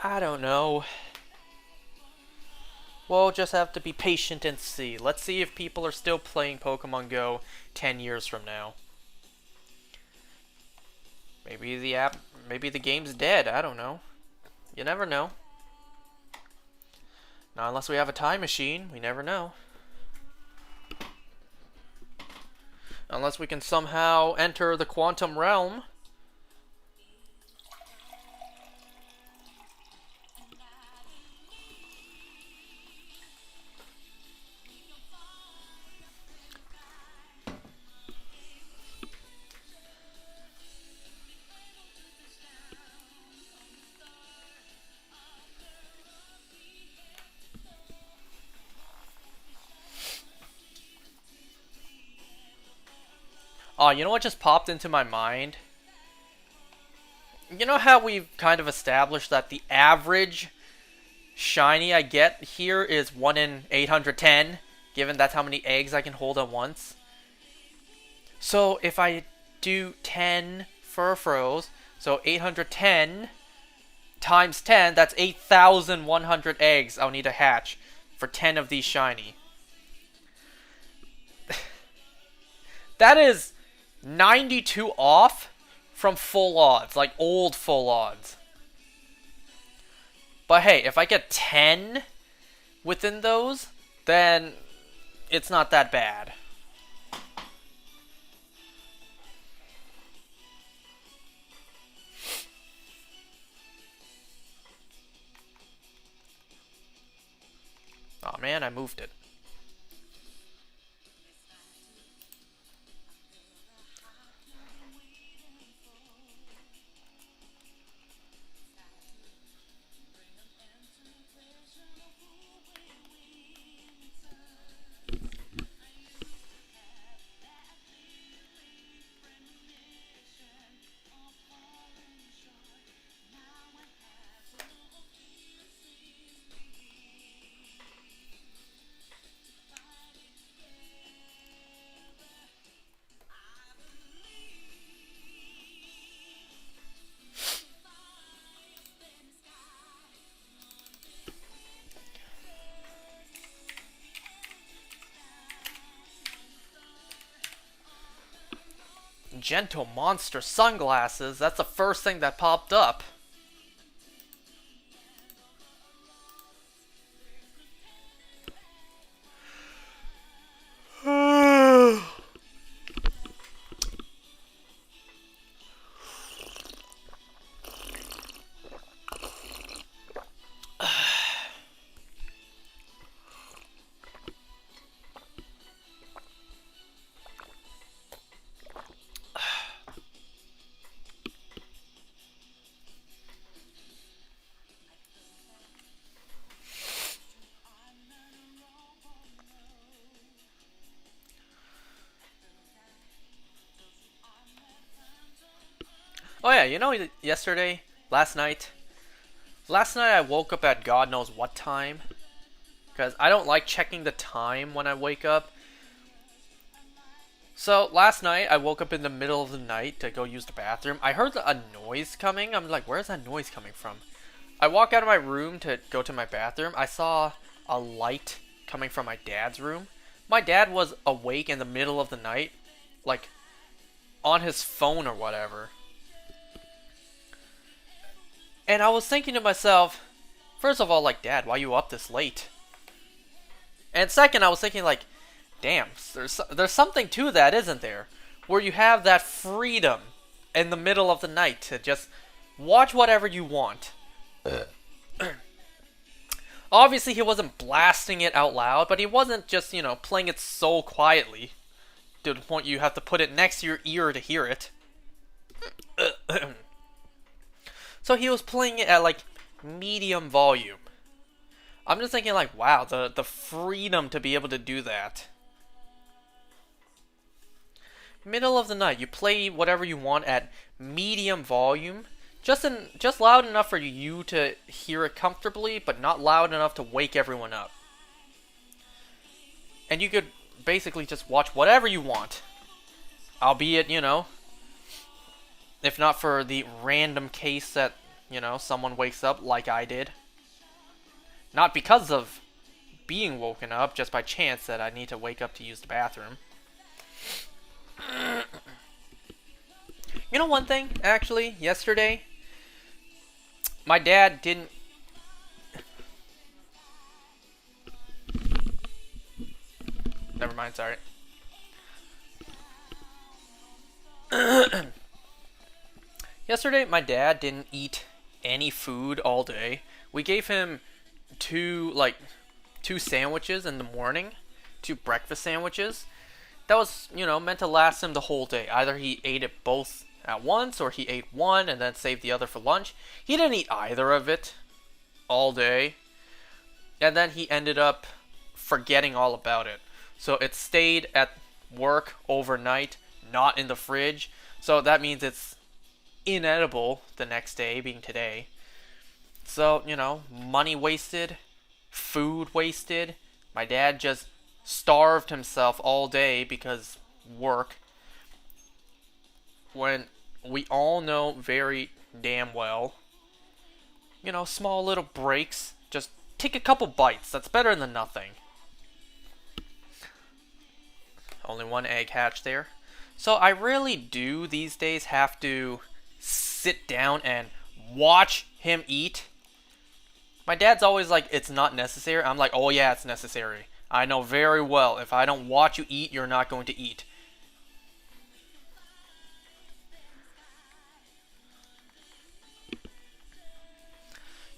I don't know. We'll just have to be patient and see. Let's see if people are still playing Pokemon Go 10 years from now. Maybe the game's dead. I don't know. You never know. Not unless we have a time machine. We never know. Unless we can somehow enter the quantum realm. Oh, you know what just popped into my mind? You know how we've kind of established that the average shiny I get here is 1 in 810, given that's how many eggs I can hold at once? So if I do 10 Furfrous, so 810 times 10, that's 8,100 eggs I'll need to hatch for 10 of these shiny. That is 92 off from full odds, like old full odds. But hey, if I get 10 within those, then it's not that bad. Oh man, I moved it. Gentle Monster sunglasses, that's the first thing that popped up. Oh yeah, you know, last night I woke up at God knows what time. Because I don't like checking the time when I wake up. So last night I woke up in the middle of the night to go use the bathroom. I heard a noise coming. I'm like, where's that noise coming from? I walk out of my room to go to my bathroom. I saw a light coming from my dad's room. My dad was awake in the middle of the night, like on his phone or whatever. And I was thinking to myself, first of all, like, Dad, why are you up this late? And second, I was thinking, like, damn, there's something to that, isn't there? Where you have that freedom in the middle of the night to just watch whatever you want. Obviously, he wasn't blasting it out loud, but he wasn't just, you know, playing it so quietly to the point you have to put it next to your ear to hear it. So he was playing it at like medium volume. I'm just thinking like, wow, the freedom to be able to do that. Middle of the night, you play whatever you want at medium volume, just loud enough for you to hear it comfortably, but not loud enough to wake everyone up. And you could basically just watch whatever you want, albeit, you know, if not for the random case that, you know, someone wakes up like I did. Not because of being woken up, just by chance that I need to wake up to use the bathroom. You know one thing, actually, yesterday, my dad didn't... Never mind, sorry. Yesterday, my dad didn't eat any food all day. We gave him two sandwiches in the morning, 2 breakfast sandwiches. That was, you know, meant to last him the whole day. Either he ate it both at once, or he ate one and then saved the other for lunch. He didn't eat either of it all day. And then he ended up forgetting all about it. So it stayed at work overnight, not in the fridge. So that means it's inedible the next day, being today. So, you know, money wasted, food wasted. My dad just starved himself all day because work. When we all know very damn well, you know, small little breaks, just take a couple bites. That's better than nothing. Only one egg hatched there. So I really do these days have to sit down and watch him eat. My dad's always like, it's not necessary. I'm like, oh yeah, it's necessary. I know very well, if I don't watch you eat, you're not going to eat.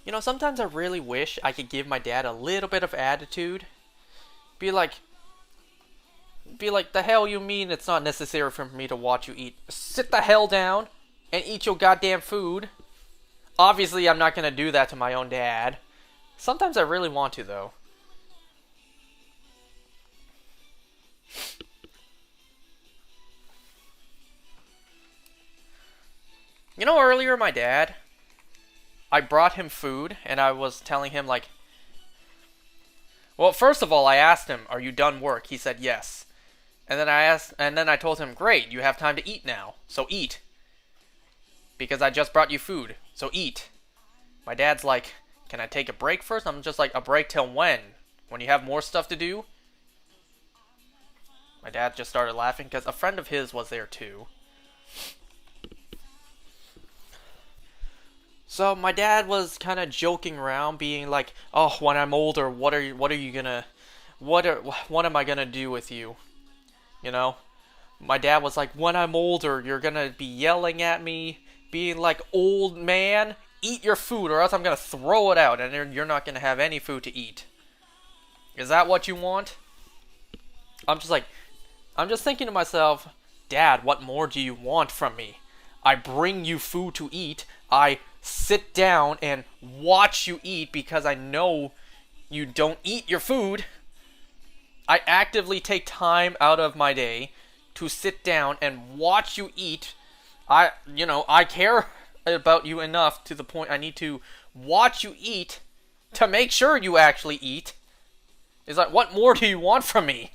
You know, sometimes I really wish I could give my dad a little bit of attitude. Be like, the hell you mean it's not necessary for me to watch you eat? Sit the hell down and eat your goddamn food. Obviously, I'm not going to do that to my own dad. Sometimes I really want to, though. You know, earlier my dad, I brought him food and I was telling him like, well, first of all, I asked him, "Are you done work?" He said yes. And then I told him, "Great, you have time to eat now. So eat. Because I just brought you food. So eat." My dad's like, "Can I take a break first?" I'm just like, "A break till when? When you have more stuff to do?" My dad just started laughing because a friend of his was there too. So my dad was kind of joking around, being like, "Oh, when I'm older, what am I gonna do with you?" You know, my dad was like, "When I'm older, you're gonna be yelling at me, being like, 'Old man, eat your food, or else I'm gonna throw it out, and you're not gonna have any food to eat.' Is that what you want?" I'm just thinking to myself, "Dad, what more do you want from me? I bring you food to eat. I sit down and watch you eat because I know you don't eat your food. I actively take time out of my day to sit down and watch you eat. I care about you enough to the point I need to watch you eat to make sure you actually eat. It's like, what more do you want from me?"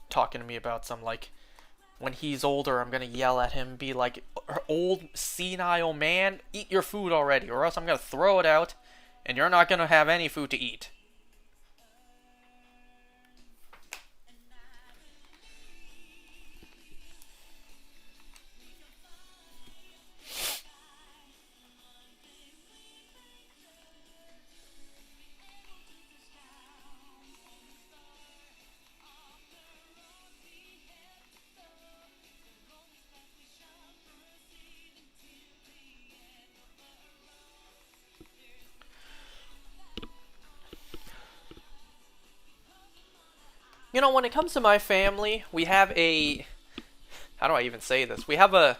Talking to me about some, like, when he's older, I'm gonna yell at him and be like, "Old senile man, eat your food already, or else I'm gonna throw it out, and you're not gonna have any food to eat." You know, when it comes to my family, we have a... How do I even say this? We have a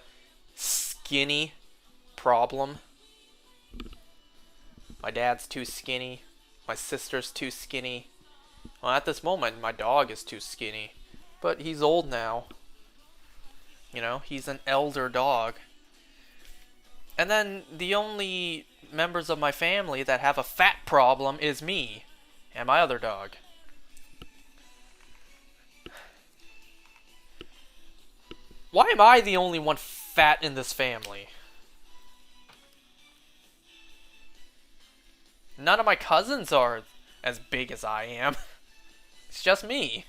skinny problem. My dad's too skinny. My sister's too skinny. Well, at this moment, my dog is too skinny. But he's old now. You know, he's an elder dog. And then the only members of my family that have a fat problem is me and my other dog. Why am I the only one fat in this family? None of my cousins are as big as I am. It's just me.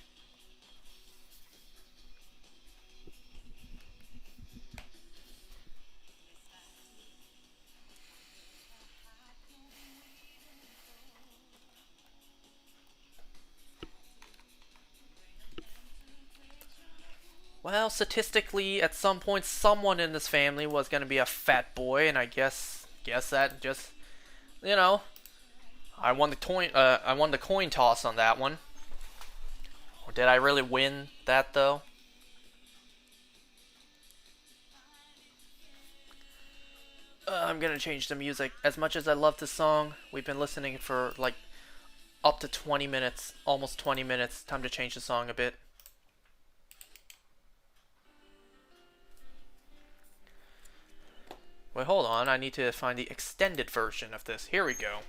Well, statistically, at some point, someone in this family was going to be a fat boy, and I guess that just, you know, I won the coin toss on that one. Or did I really win that though? I'm gonna change the music. As much as I love this song, we've been listening for like up to 20 minutes, almost 20 minutes. Time to change the song a bit. Wait, hold on. I need to find the extended version of this. Here we go.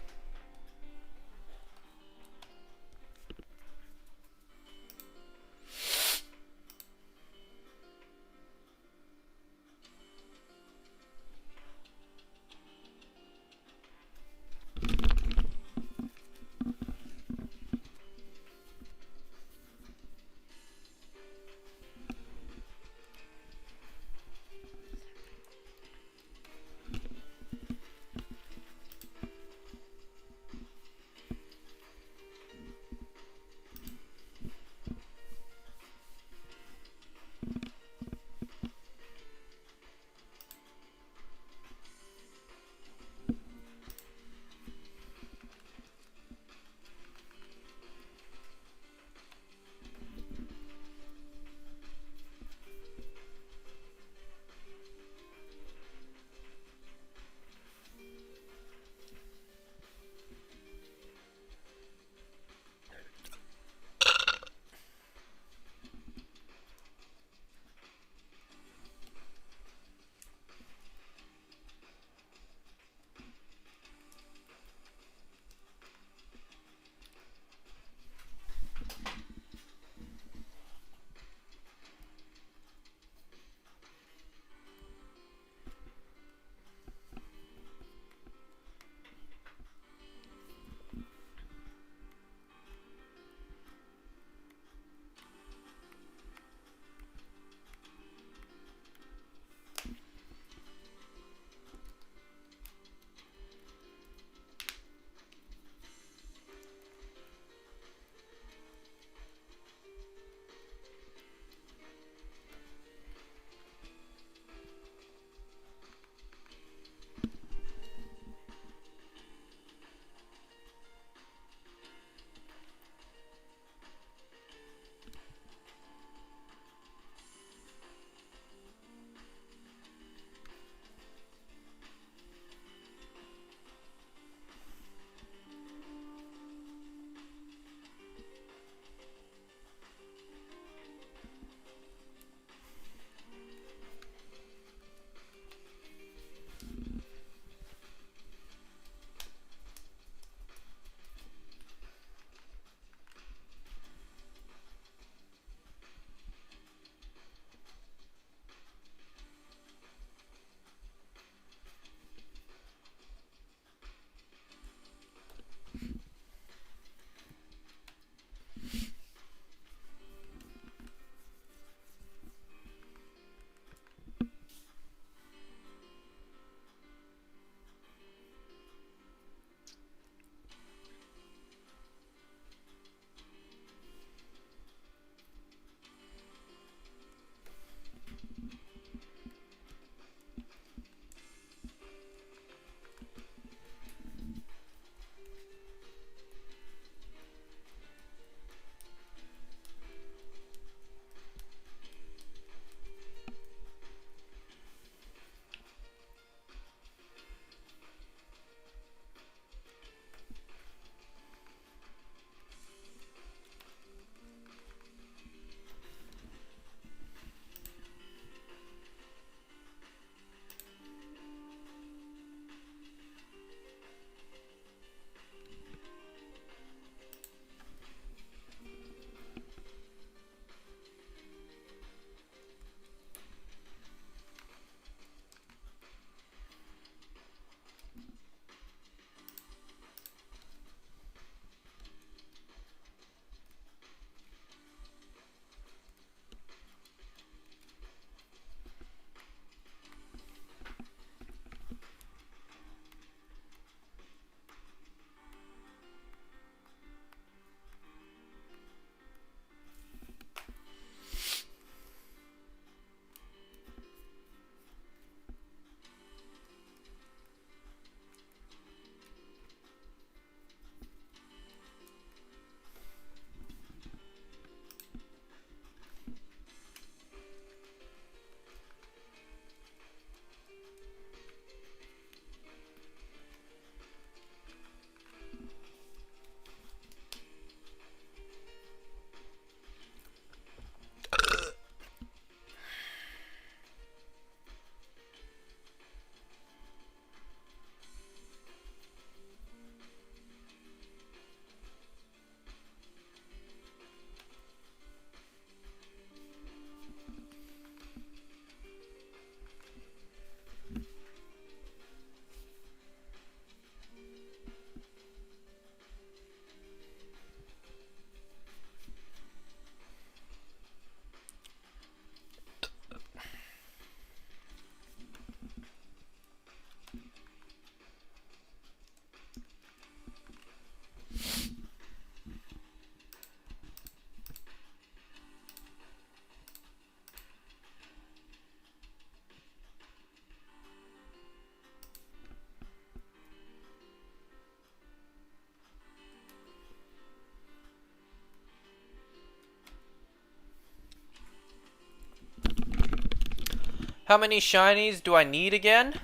How many shinies do I need again?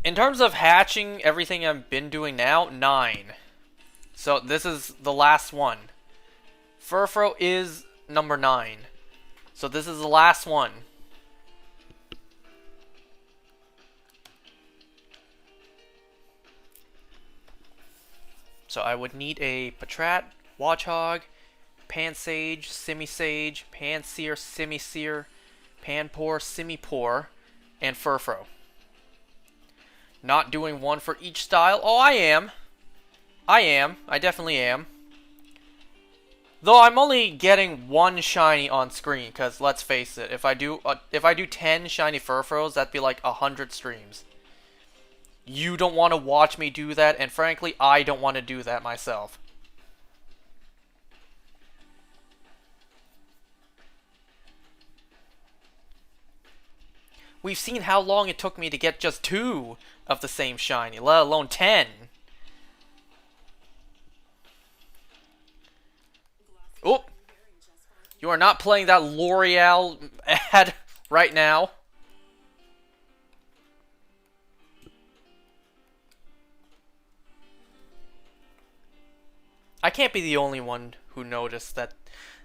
In terms of hatching everything I've been doing now, 9. So this is the last one. Furfrou is number 9. So this is the last one. So I would need a Patrat, Watchhog, Pansage, Simisage, Panseer, Simiseer, Panpour, Simipour, and Furfrou. Not doing one for each style. Oh, I am. I definitely am. Though I'm only getting one shiny on screen, because let's face it, if I do 10 shiny Furfrous, that'd be like 100 streams. You don't want to watch me do that, and frankly, I don't want to do that myself. We've seen how long it took me to get just 2 of the same shiny, let alone 10. Oh! You are not playing that L'Oreal ad right now. I can't be the only one who noticed that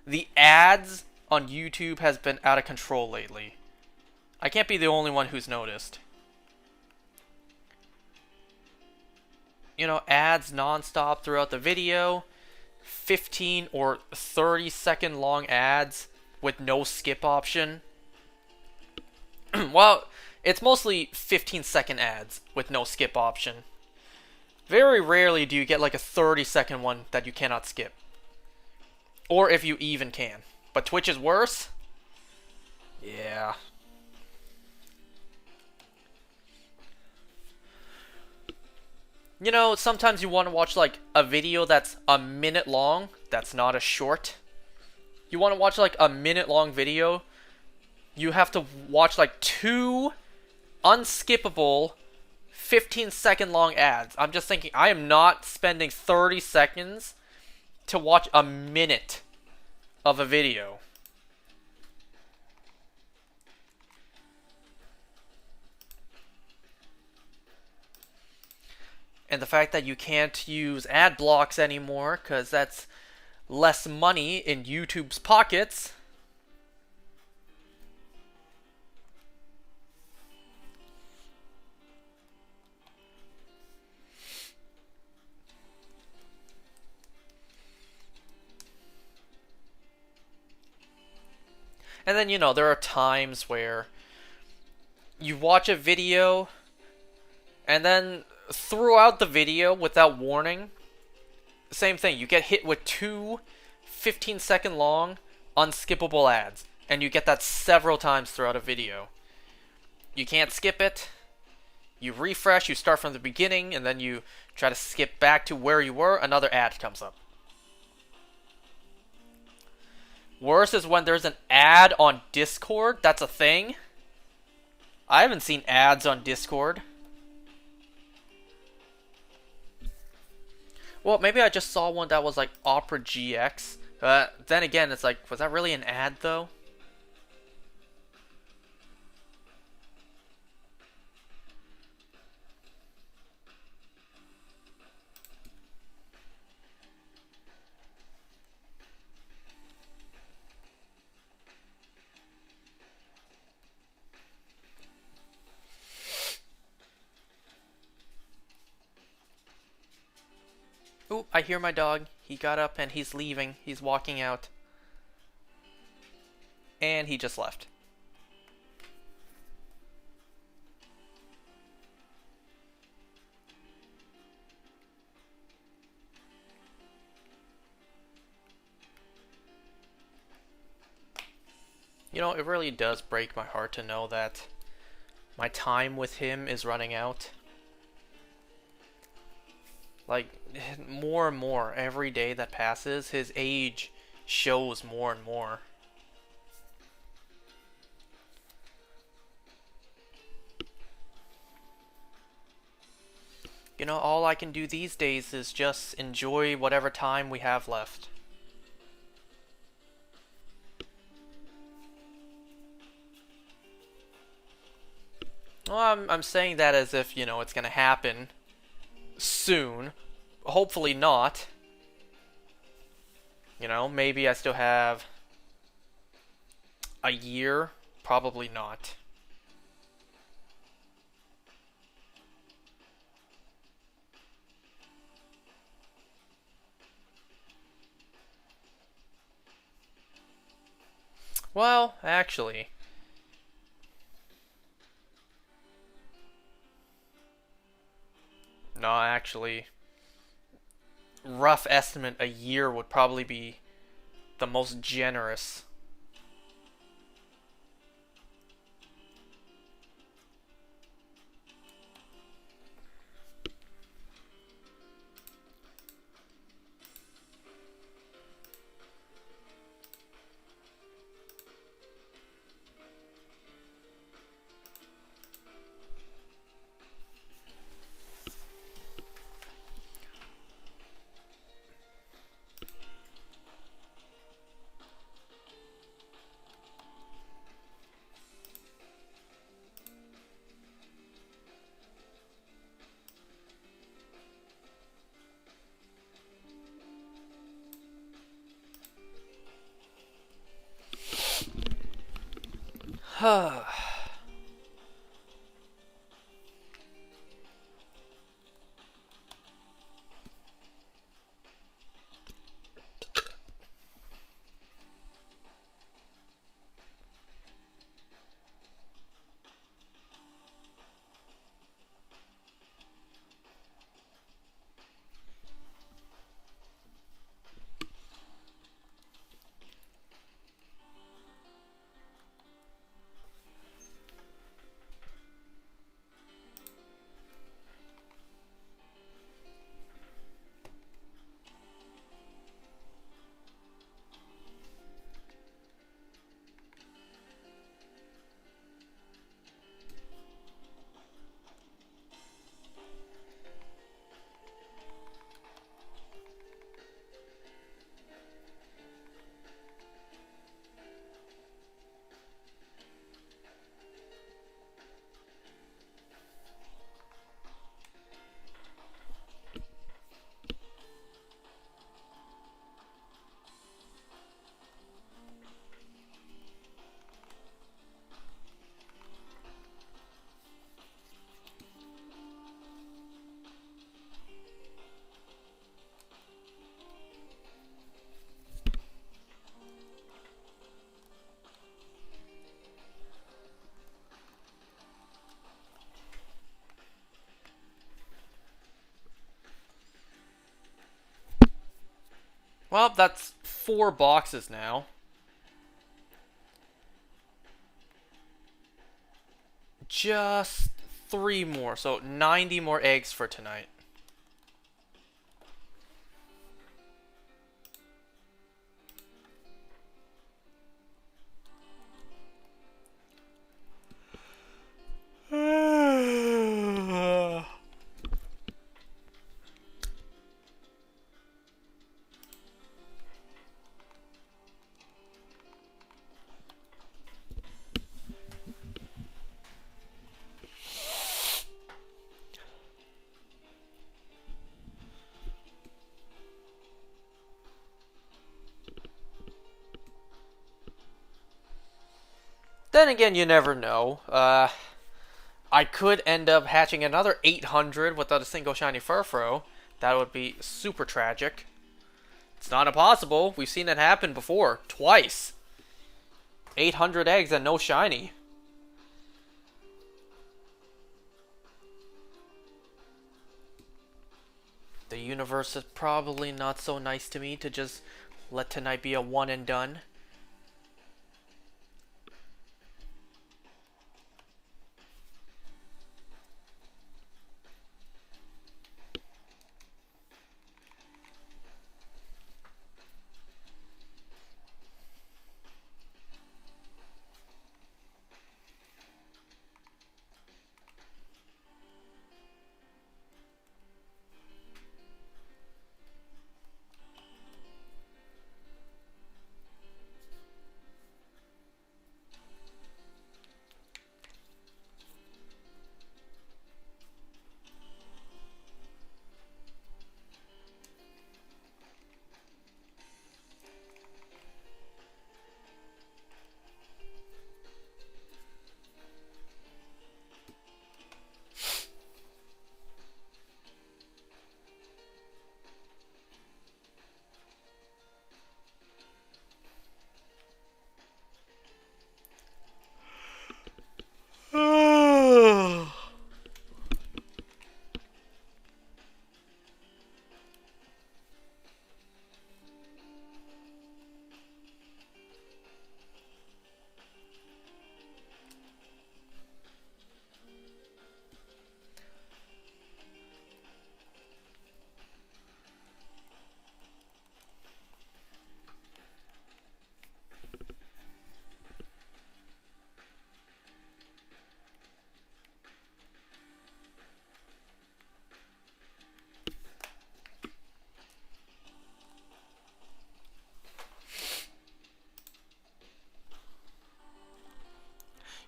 the ads on YouTube has been out of control lately. I can't be the only one who's noticed. You know, ads non-stop throughout the video. 15 or 30-second long ads with no skip option. Well, it's mostly 15-second ads with no skip option. Very rarely do you get like a 30-second one that you cannot skip. Or if you even can. But Twitch is worse? Yeah. You know, sometimes you want to watch like a video that's a minute long, that's not a short. You want to watch like a minute long video, you have to watch like 2 unskippable 15-second long ads. I'm just thinking, I am not spending 30 seconds to watch a minute of a video. And the fact that you can't use ad blocks anymore, because that's less money in YouTube's pockets. And then, you know, there are times where you watch a video and then throughout the video, without warning, same thing, you get hit with 2 15-second long unskippable ads, and you get that several times throughout a video. You can't skip it, you refresh, you start from the beginning, and then you try to skip back to where you were, another ad comes up. Worse is when there's an ad on Discord. That's a thing. I haven't seen ads on Discord. Well, maybe I just saw one that was like Opera GX. Then again, it's like, was that really an ad though? Ooh, I hear my dog. He got up and he's leaving. He's walking out. And he just left. You know, it really does break my heart to know that my time with him is running out. Like, more and more, every day that passes, his age shows more and more. You know, all I can do these days is just enjoy whatever time we have left. Well, I'm saying that as if, you know, it's going to happen soon. Hopefully not. You know, maybe I still have a year. Probably not. Well, actually, no, actually, rough estimate, a year would probably be the most generous. Well, that's 4 boxes now. Just 3 more, so 90 more eggs for tonight. Then again, you never know. I could end up hatching another 800 without a single shiny Furfrou. That would be super tragic. It's not impossible. We've seen it happen before. Twice. 800 eggs and no shiny. The universe is probably not so nice to me to just let tonight be a one and done.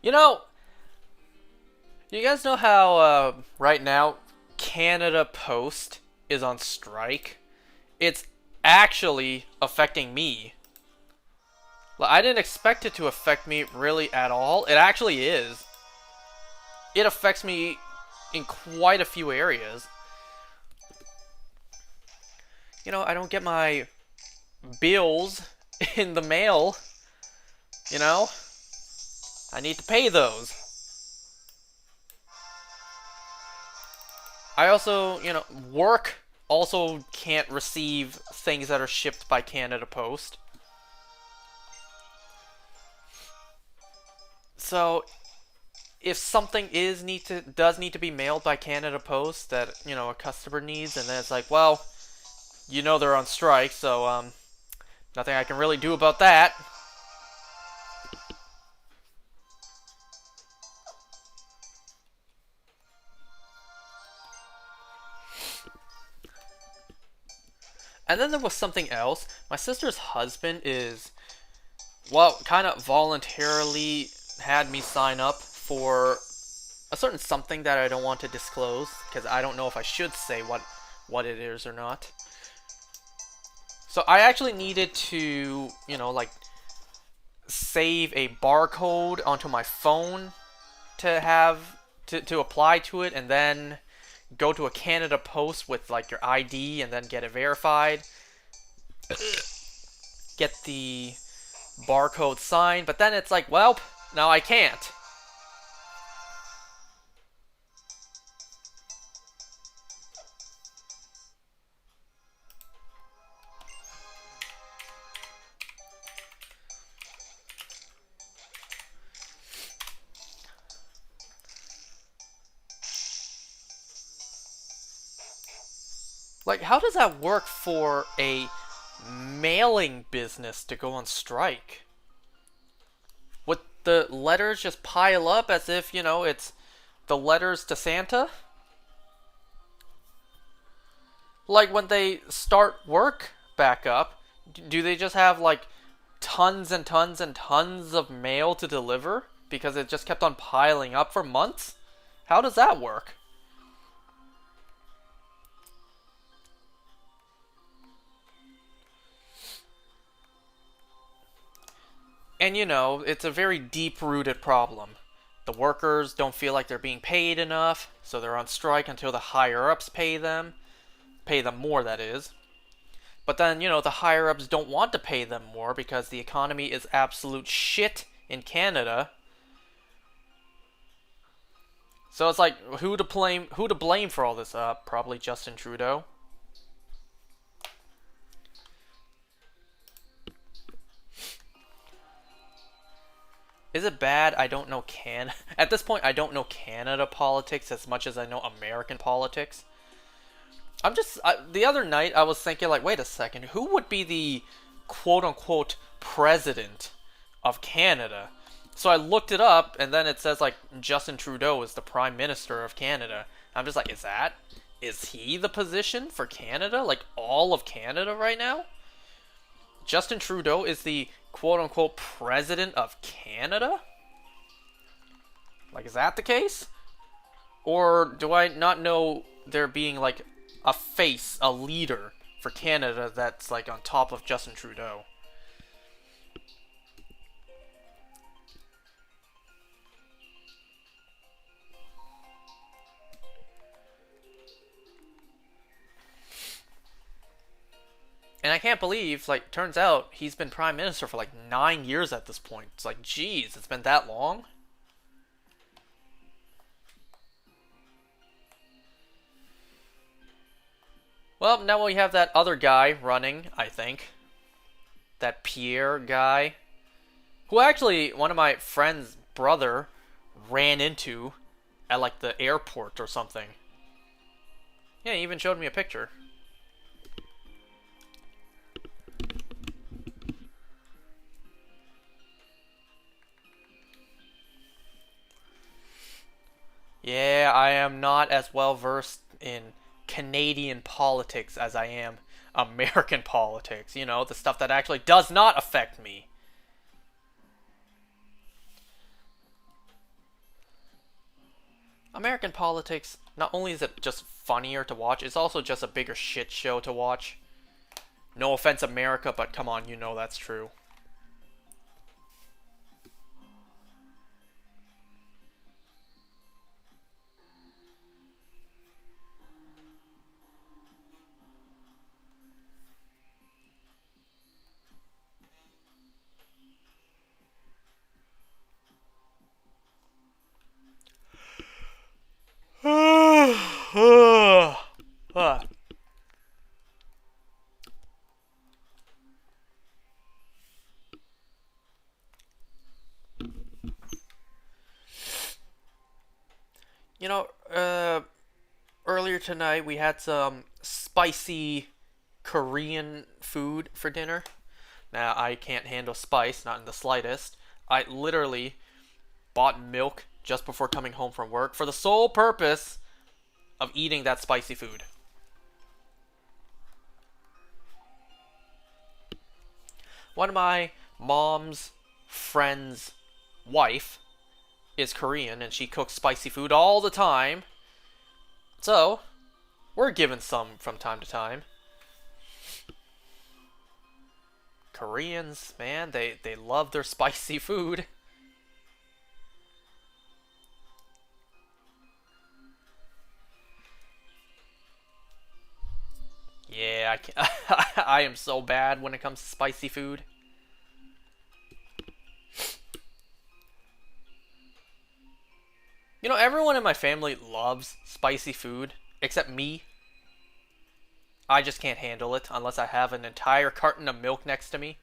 You know, you guys know how right now Canada Post is on strike? It's actually affecting me. Like, I didn't expect it to affect me really at all. It actually is. It affects me in quite a few areas. You know, I don't get my bills in the mail. You know? I need to pay those. I also, work also can't receive things that are shipped by Canada Post. So, if something does need to be mailed by Canada Post that, a customer needs, and then it's like, well, they're on strike, so, nothing I can really do about that. And then there was something else. My sister's husband is, well, kind of voluntarily had me sign up for a certain something that I don't want to disclose, because I don't know if I should say what it is or not. So I actually needed to, like, save a barcode onto my phone to have to apply to it, and then go to a Canada Post with like your ID and then get it verified. Get the barcode signed, but then it's like, well, now I can't. Like, how does that work for a mailing business to go on strike? Would the letters just pile up as if, it's the letters to Santa? Like, when they start work back up, do they just have, like, tons and tons and tons of mail to deliver? Because it just kept on piling up for months? How does that work? And it's a very deep-rooted problem. The workers don't feel like they're being paid enough, so they're on strike until the higher-ups pay them. Pay them more, that is. But then, the higher-ups don't want to pay them more because the economy is absolute shit in Canada. So it's like, who to blame for all this? Probably Justin Trudeau. Is it bad I don't know At this point, I don't know Canada politics as much as I know American politics. The other night I was thinking, like, wait a second, who would be the quote-unquote president of Canada? So I looked it up, and then it says, like, Justin Trudeau is the prime minister of Canada. I'm just like, is he the position for Canada? Like, all of Canada right now? Justin Trudeau is the quote-unquote president of Canada? Like, is that the case? Or do I not know there being, like, a face, a leader for Canada that's, like, on top of Justin Trudeau? And I can't believe, like, turns out he's been prime minister for, like, 9 years at this point. It's like, geez, it's been that long? Well, now we have that other guy running, I think. That Pierre guy. Who actually, one of my friend's brother ran into at, like, the airport or something. Yeah, he even showed me a picture. Yeah, I am not as well versed in Canadian politics as I am American politics. The stuff that actually does not affect me. American politics, not only is it just funnier to watch, it's also just a bigger shit show to watch. No offense, America, but come on, you know that's true. You know, earlier tonight we had some spicy Korean food for dinner. Now, I can't handle spice, not in the slightest. I literally bought milk just before coming home from work for the sole purpose of eating that spicy food. One of my mom's friend's wife is Korean and she cooks spicy food all the time. So, we're given some from time to time. Koreans, man, they love their spicy food. Yeah, I can I am so bad when it comes to spicy food. You know, everyone in my family loves spicy food, except me. I just can't handle it unless I have an entire carton of milk next to me.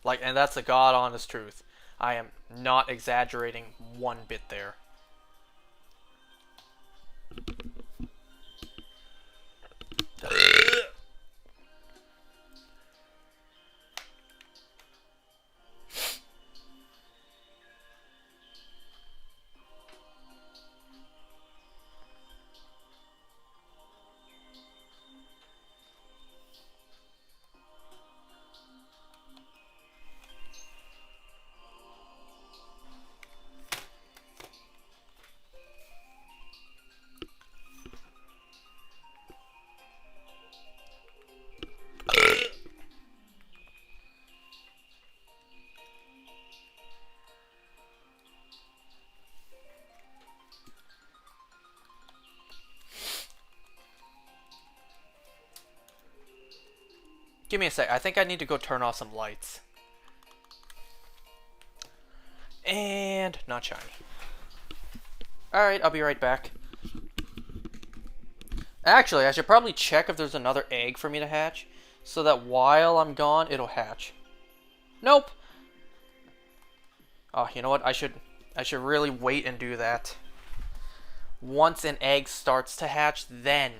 Like, and that's the god honest truth. I am not exaggerating one bit there. Give me a sec. I think I need to go turn off some lights. And not shiny. Alright, I'll be right back. Actually, I should probably check if there's another egg for me to hatch, so that while I'm gone, it'll hatch. Nope. Oh, you know what? I should really wait and do that. Once an egg starts to hatch, then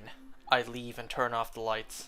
I leave and turn off the lights.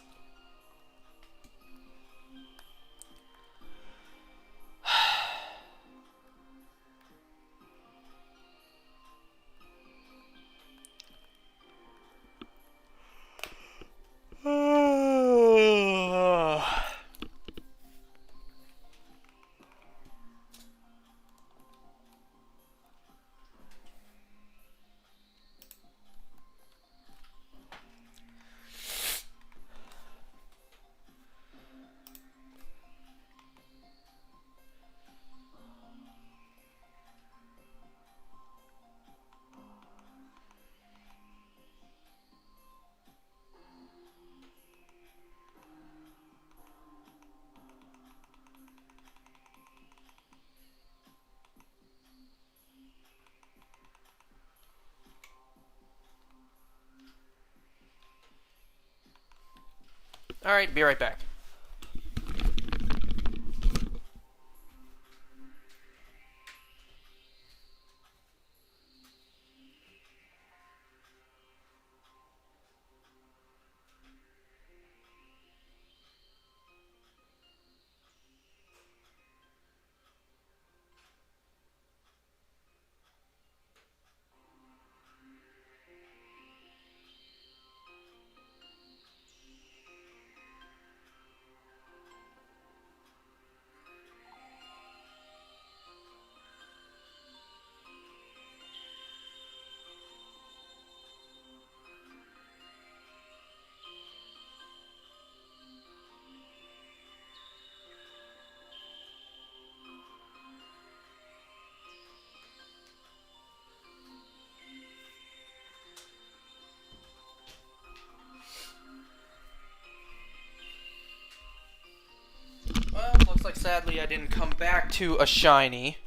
Alright, be right back. sadly I didn't come back to a shiny.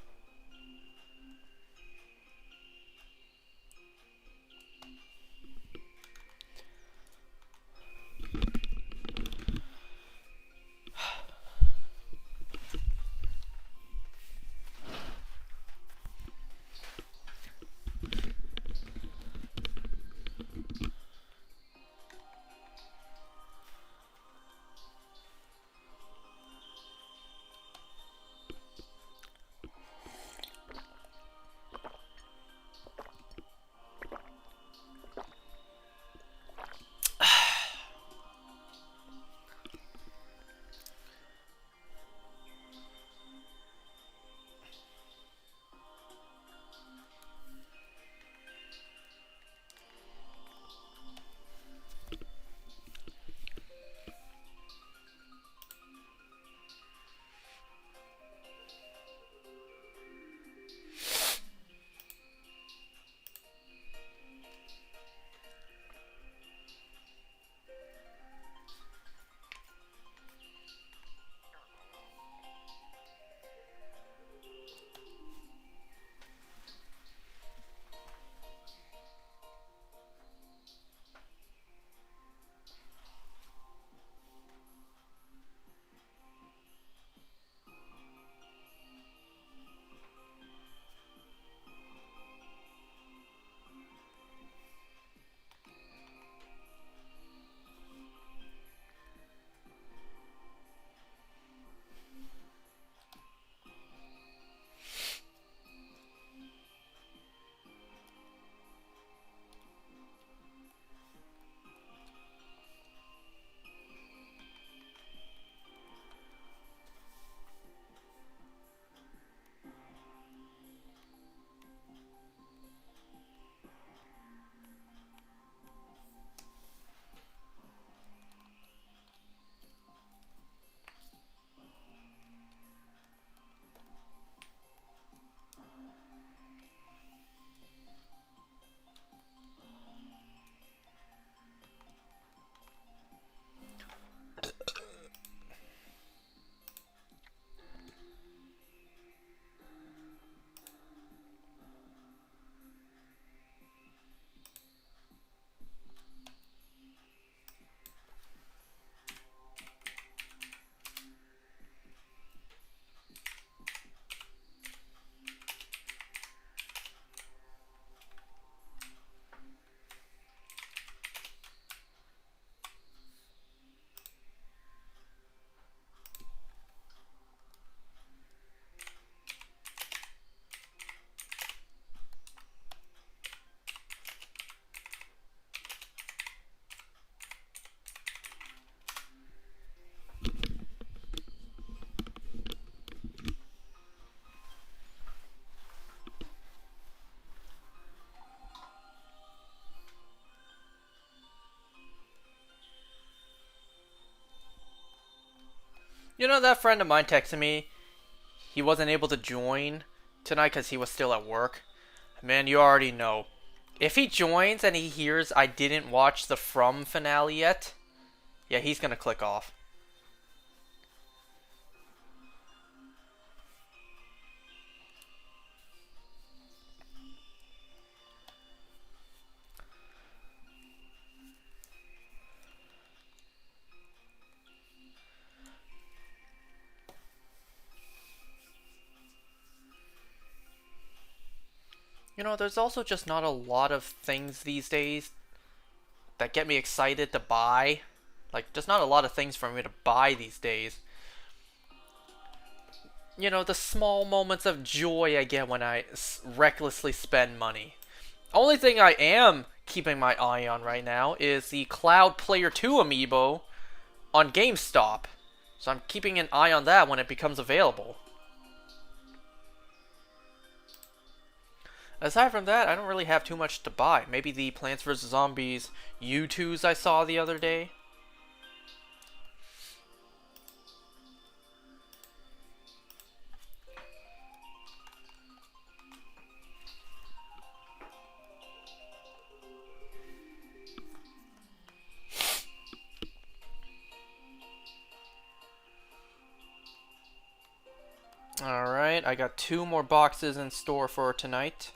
You know, that friend of mine texted me. He wasn't able to join tonight because he was still at work. Man, you already know. If he joins and he hears I didn't watch the From finale yet, yeah, he's gonna click off. You know, there's also just not a lot of things these days that get me excited to buy. Like, there's not a lot of things for me to buy these days. You know, the small moments of joy I get when I recklessly spend money. Only thing I am keeping my eye on right now is the Cloud Player 2 amiibo on GameStop. So I'm keeping an eye on that when it becomes available. Aside from that, I don't really have too much to buy. Maybe the Plants vs. Zombies U2s I saw the other day. Alright, I got 2 more boxes in store for tonight.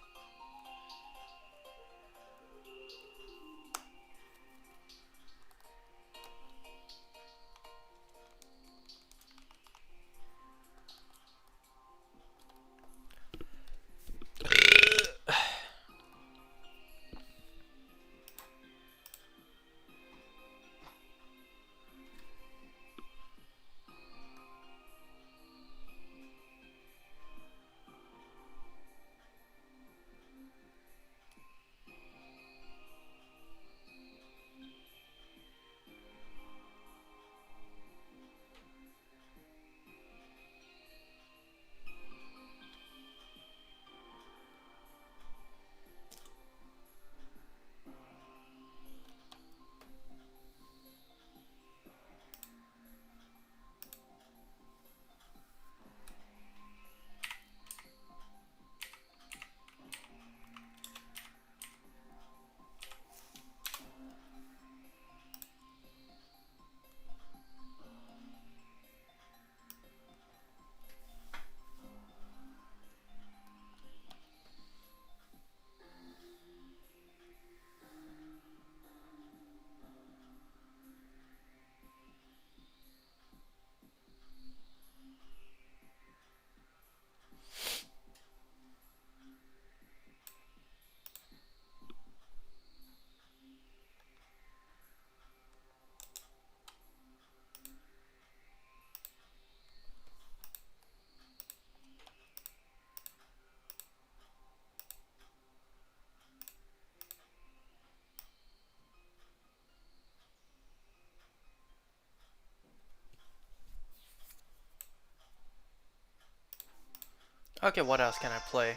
Okay, what else can I play?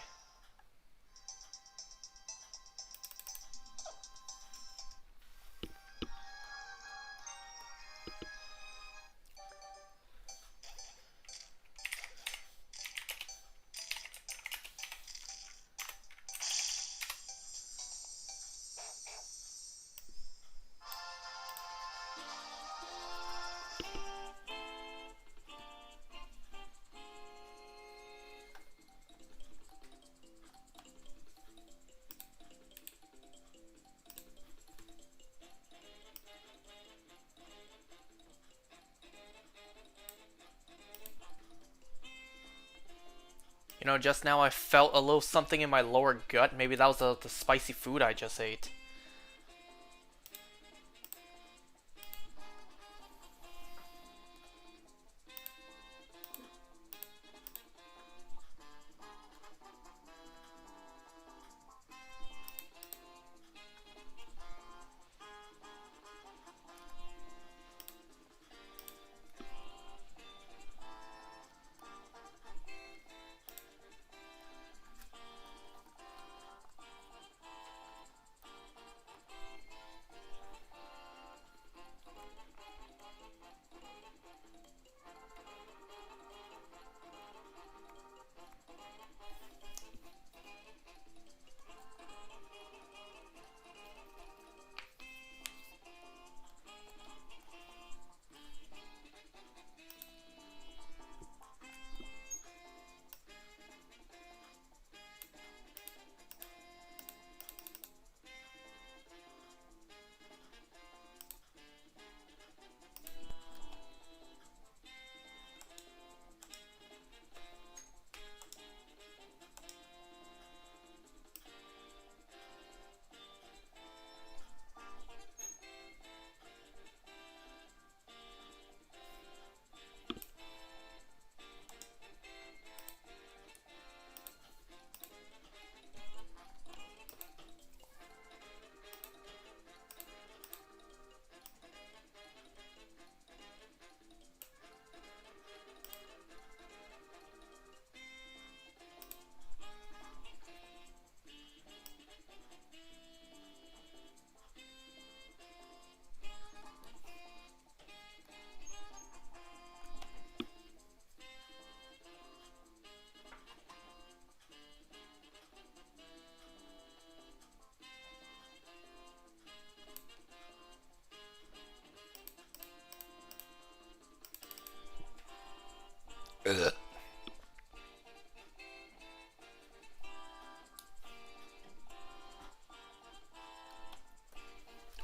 You know, just now I felt a little something in my lower gut. Maybe that was the spicy food I just ate.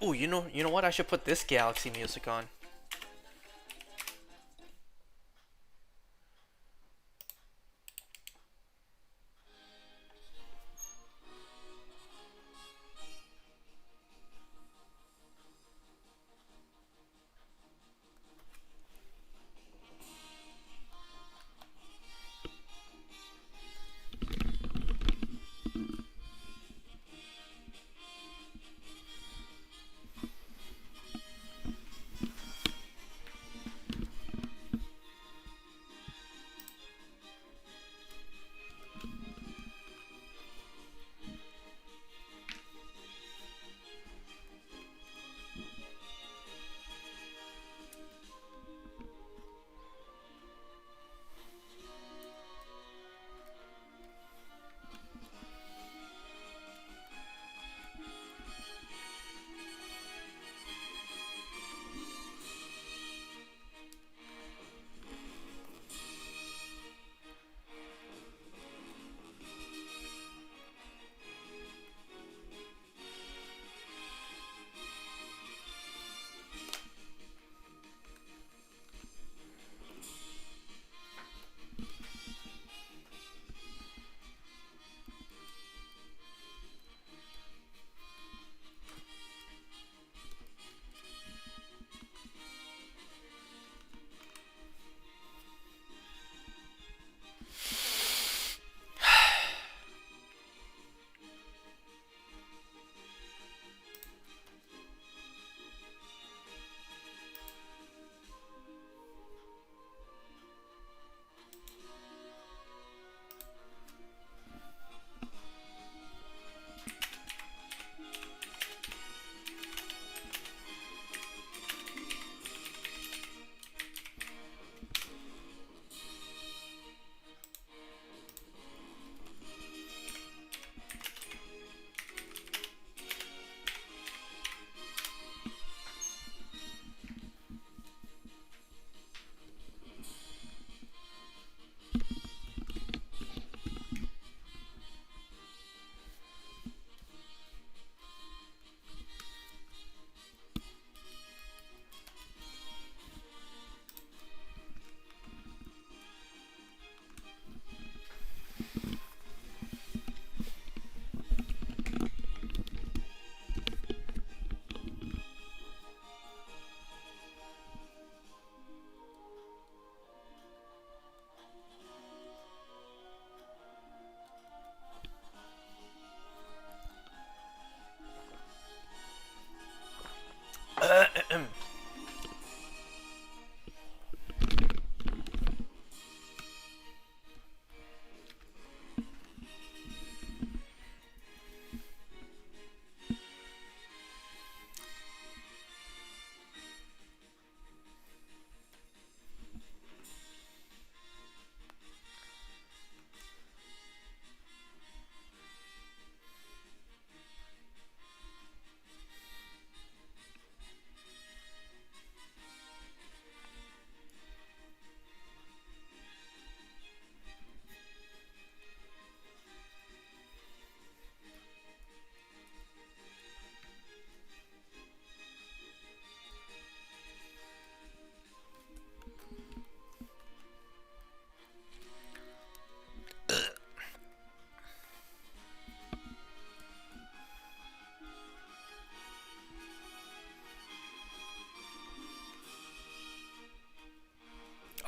Ooh, you know what? I should put this Galaxy music on.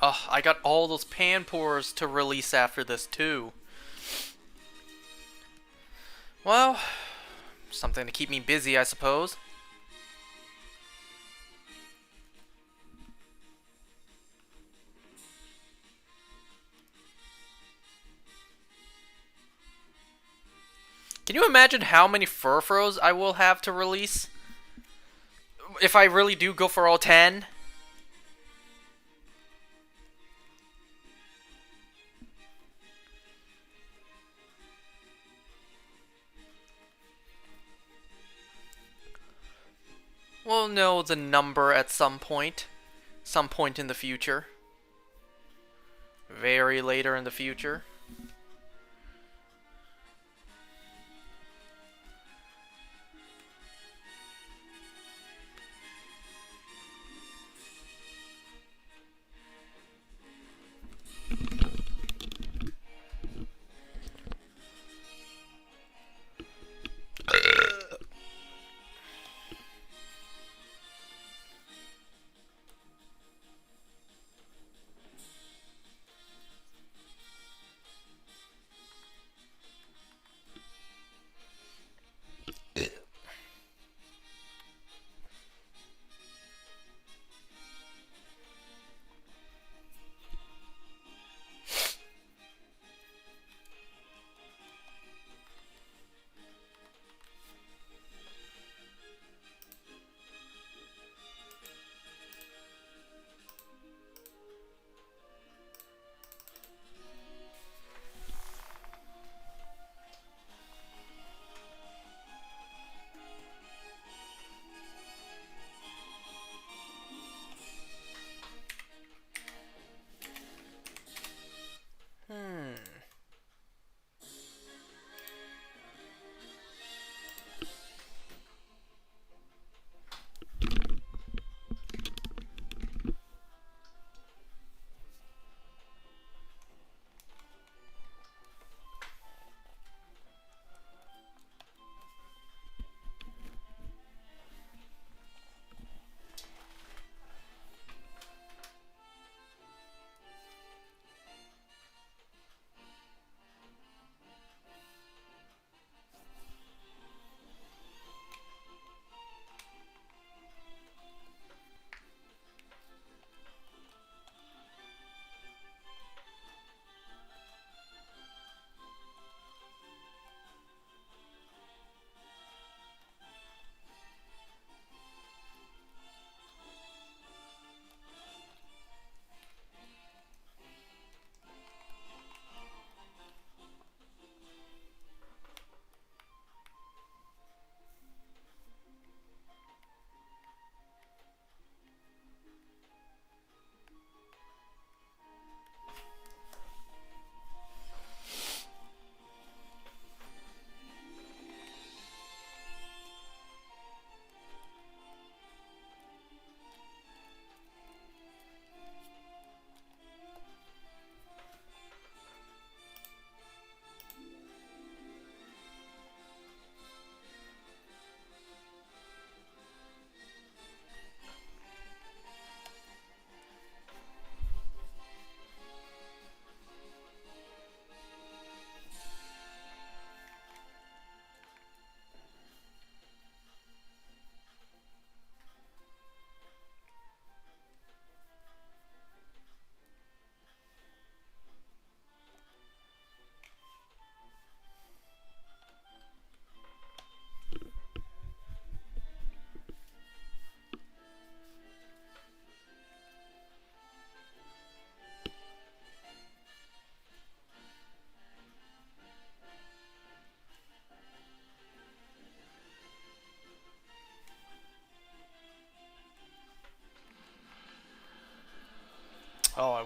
Oh, I got all those Panpors to release after this too. Well, something to keep me busy, I suppose. Can you imagine how many Furfrows I will have to release? If I really do go for all 10? We'll know the number at some point. Some point in the future. Very later in the future.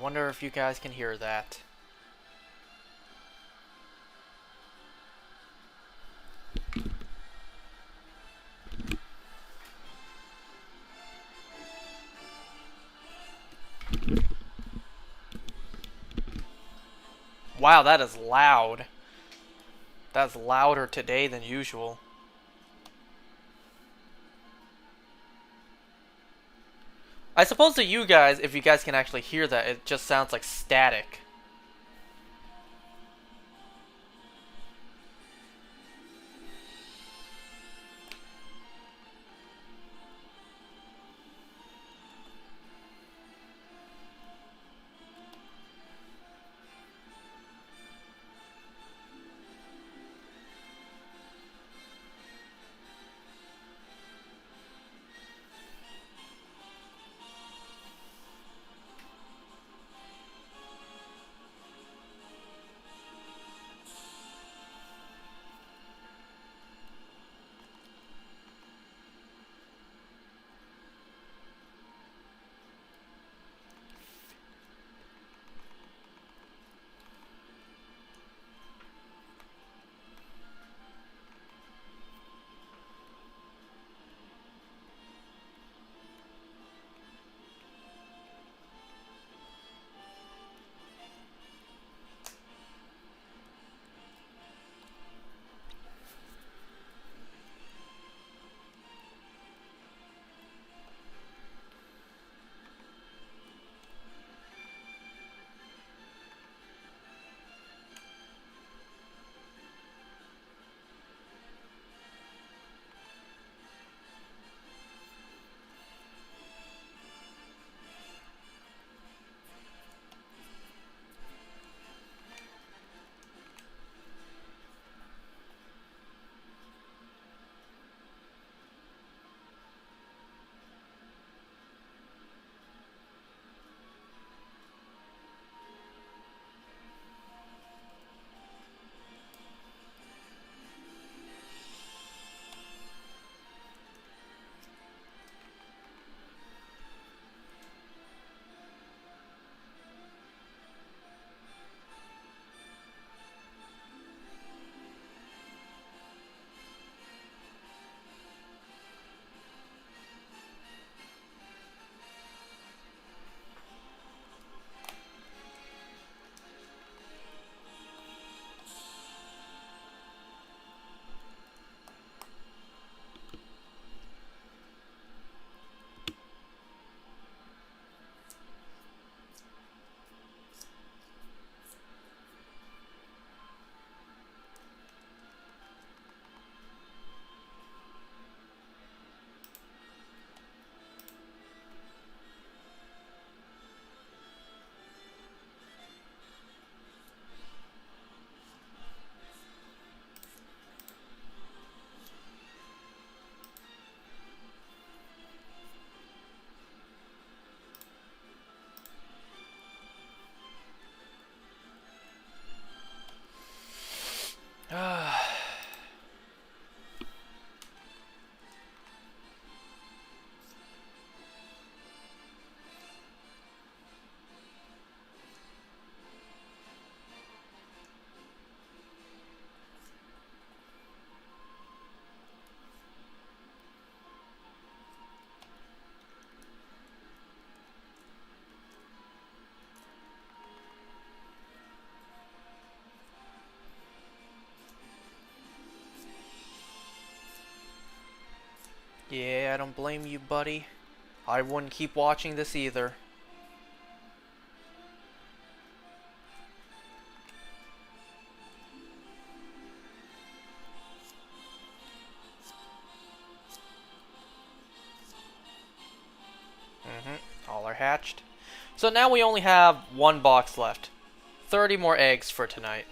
wonder if you guys can hear that. Wow, that is loud. That's louder today than usual. I suppose to you guys, if you guys can actually hear that, it just sounds like static. Yeah, I don't blame you, buddy. I wouldn't keep watching this either. All are hatched. So now we only have one box left. 30 more eggs for tonight.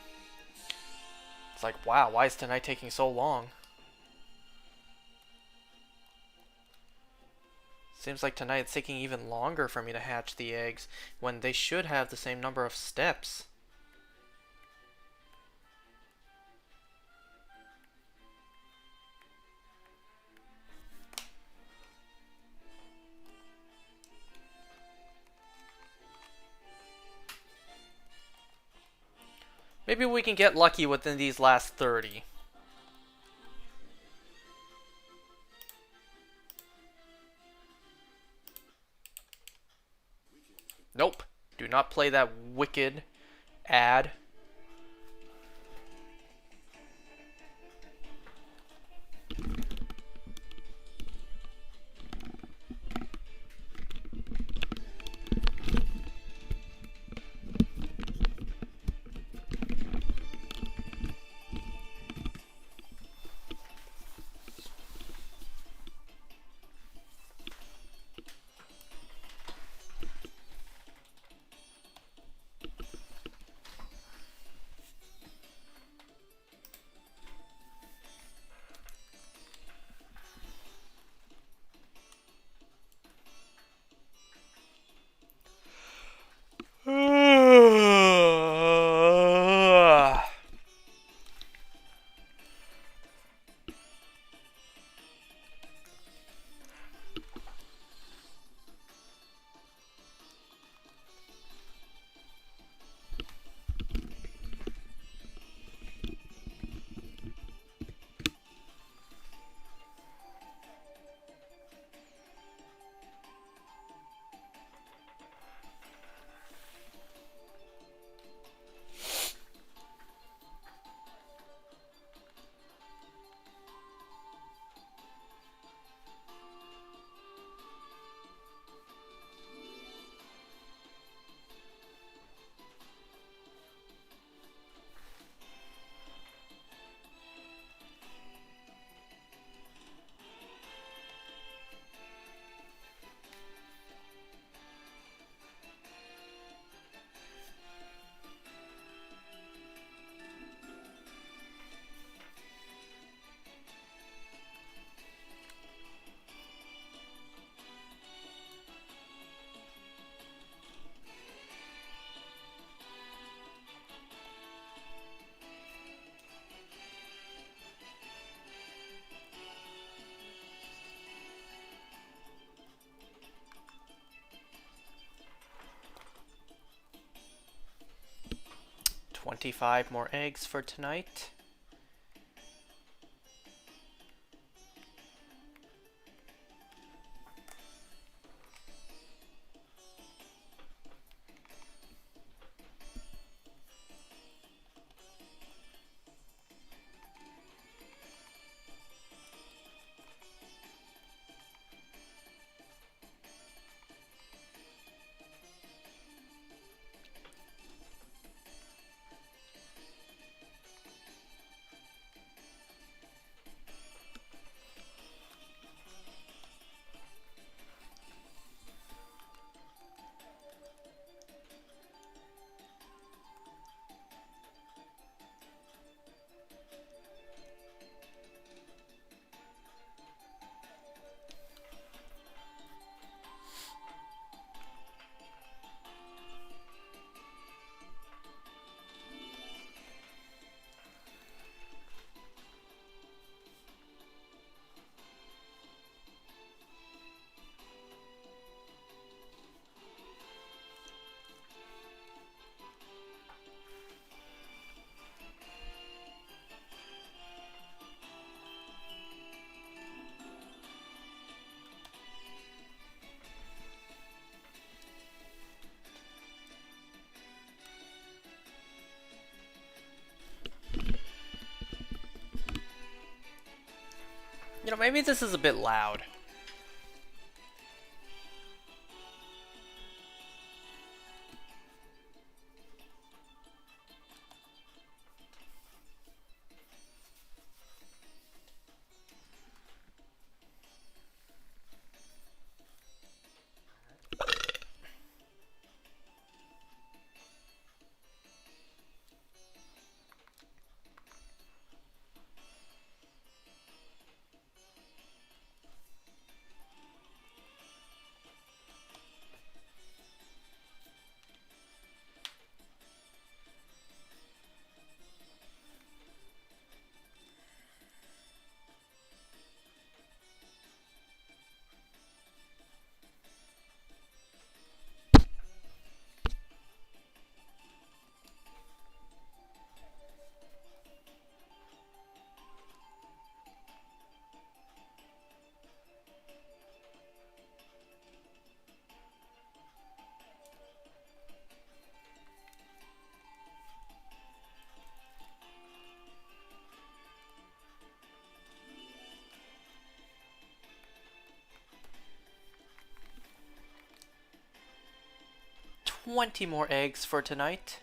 It's like, wow, why is tonight taking so long? Seems like tonight it's taking even longer for me to hatch the eggs when they should have the same number of steps. Maybe we can get lucky within these last 30. Nope. Do not play that wicked ad. $25 more eggs for tonight. You know, maybe this is a bit loud. 20 more eggs for tonight.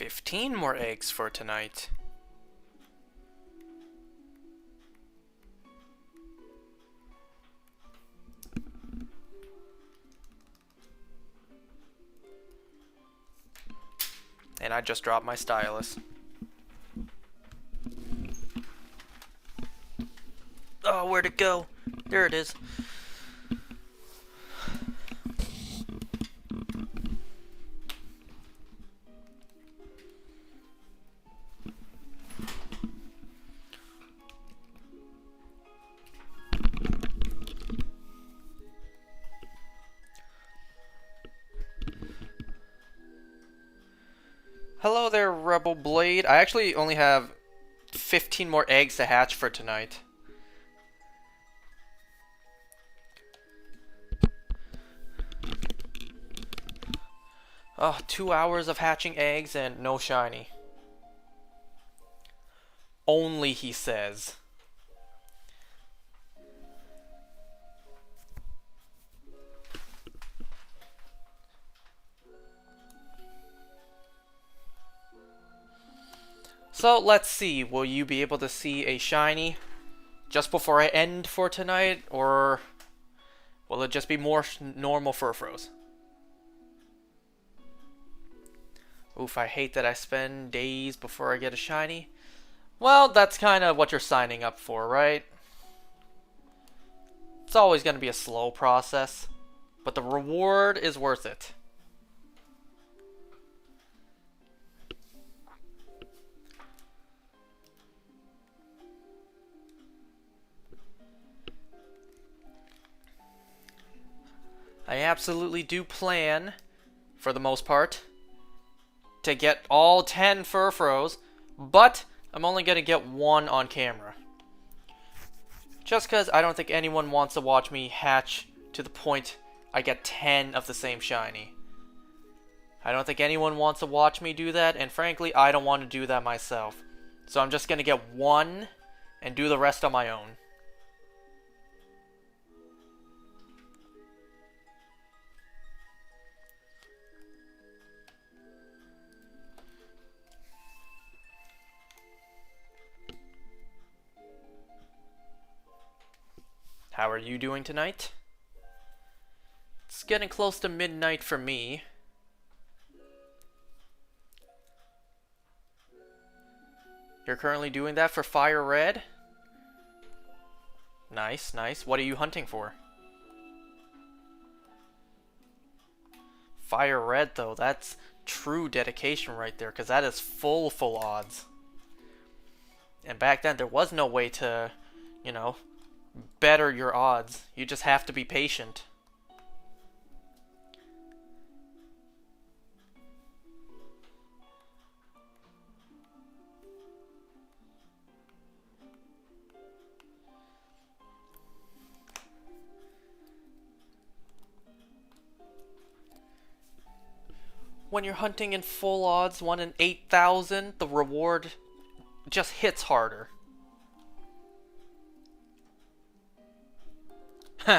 $15 more eggs for tonight. And I just dropped my stylus. Oh, where'd it go? There it is. Hello there, Rebel Blade. I actually only have 15 more eggs to hatch for tonight. Oh, 2 hours of hatching eggs and no shiny. Only, he says. So let's see, will you be able to see a shiny just before I end for tonight, or will it just be more normal Furfrous? Oof, I hate that I spend days before I get a shiny. Well, that's kind of what you're signing up for, right? It's always going to be a slow process, but the reward is worth it. I absolutely do plan, for the most part, to get all 10 Furfrous, but I'm only going to get one on camera. Just because I don't think anyone wants to watch me hatch to the point I get 10 of the same shiny. I don't think anyone wants to watch me do that, and frankly, I don't want to do that myself. So I'm just going to get 1 and do the rest on my own. How are you doing tonight? It's getting close to midnight for me. You're currently doing that for Fire Red? Nice, nice. What are you hunting for? Fire Red, though, that's true dedication right there, because that is full odds. And back then, there was no way to, you know, better your odds. You just have to be patient. When you're hunting in full odds, 1 in 8,000, the reward just hits harder.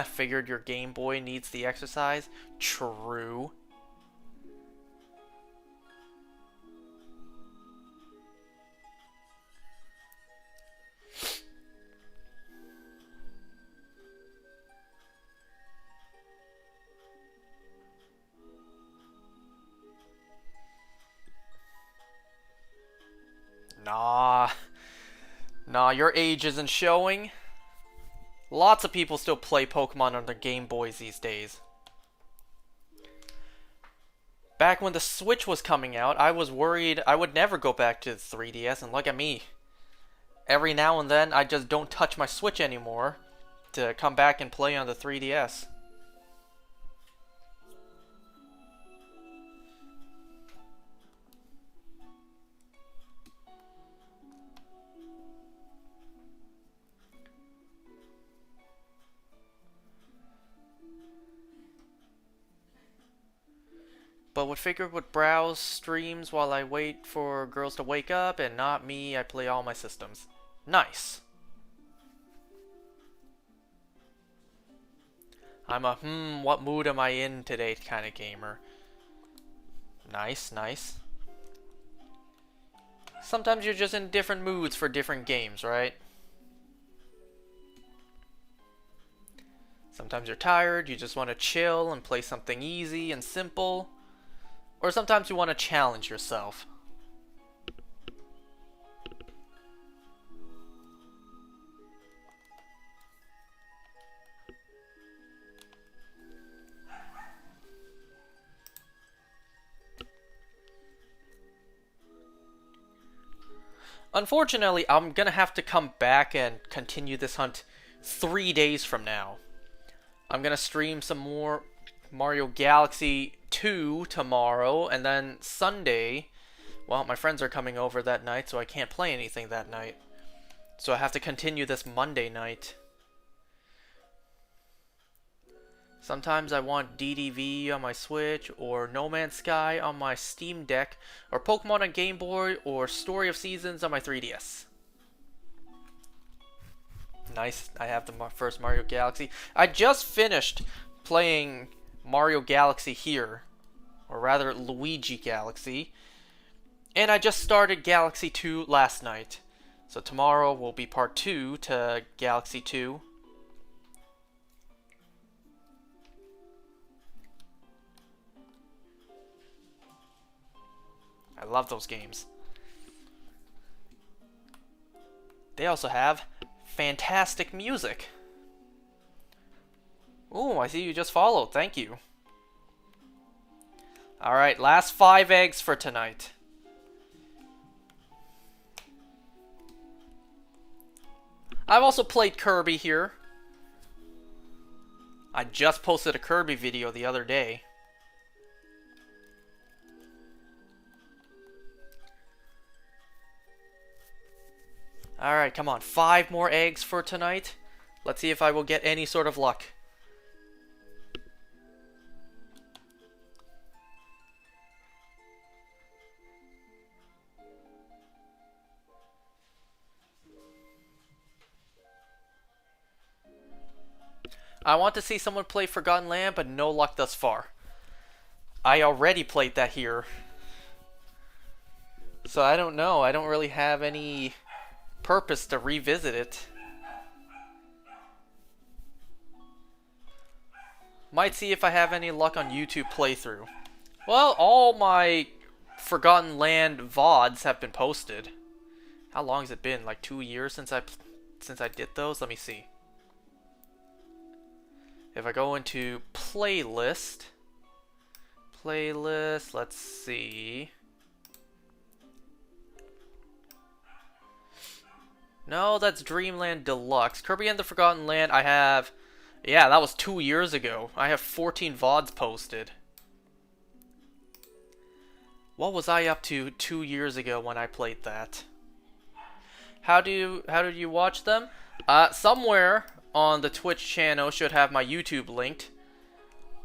Figured your Game Boy needs the exercise? True. Nah, your age isn't showing. Lots of people still play Pokemon on their Game Boys these days. Back when the Switch was coming out, I was worried I would never go back to the 3DS, and look at me. Every now and then, I just don't touch my Switch anymore to come back and play on the 3DS. But would figure would browse streams while I wait for girls to wake up, and not me, I play all my systems. Nice. I'm a what mood am I in today kind of gamer. Nice, nice. Sometimes you're just in different moods for different games, right? Sometimes you're tired, you just want to chill and play something easy and simple. Or sometimes you want to challenge yourself. Unfortunately, I'm gonna have to come back and continue this hunt 3 days from now. I'm gonna stream some more Mario Galaxy 2 tomorrow, and then Sunday, well, my friends are coming over that night, so I can't play anything that night. So I have to continue this Monday night. Sometimes I want DDV on my Switch, or No Man's Sky on my Steam Deck, or Pokemon on Game Boy, or Story of Seasons on my 3DS. Nice, I have the first Mario Galaxy. I just finished playing Mario Galaxy here, or rather Luigi Galaxy, and I just started Galaxy 2 last night. So tomorrow will be part 2 to Galaxy 2. I love those games. They also have fantastic music. Ooh, I see you just followed. Thank you. Alright, last 5 eggs for tonight. I've also played Kirby here. I just posted a Kirby video the other day. Alright, come on. 5 more eggs for tonight. Let's see if I will get any sort of luck. I want to see someone play Forgotten Land, but no luck thus far. I already played that here. So I don't know. I don't really have any purpose to revisit it. Might see if I have any luck on YouTube playthrough. Well, all my Forgotten Land VODs have been posted. How long has it been? Like 2 years since I did those? Let me see. If I go into playlist, let's see. No, that's Dreamland Deluxe. Kirby and the Forgotten Land, I have... Yeah, that was 2 years ago. I have 14 VODs posted. What was I up to 2 years ago when I played that? How did you watch them? Somewhere on the Twitch channel should have my YouTube linked.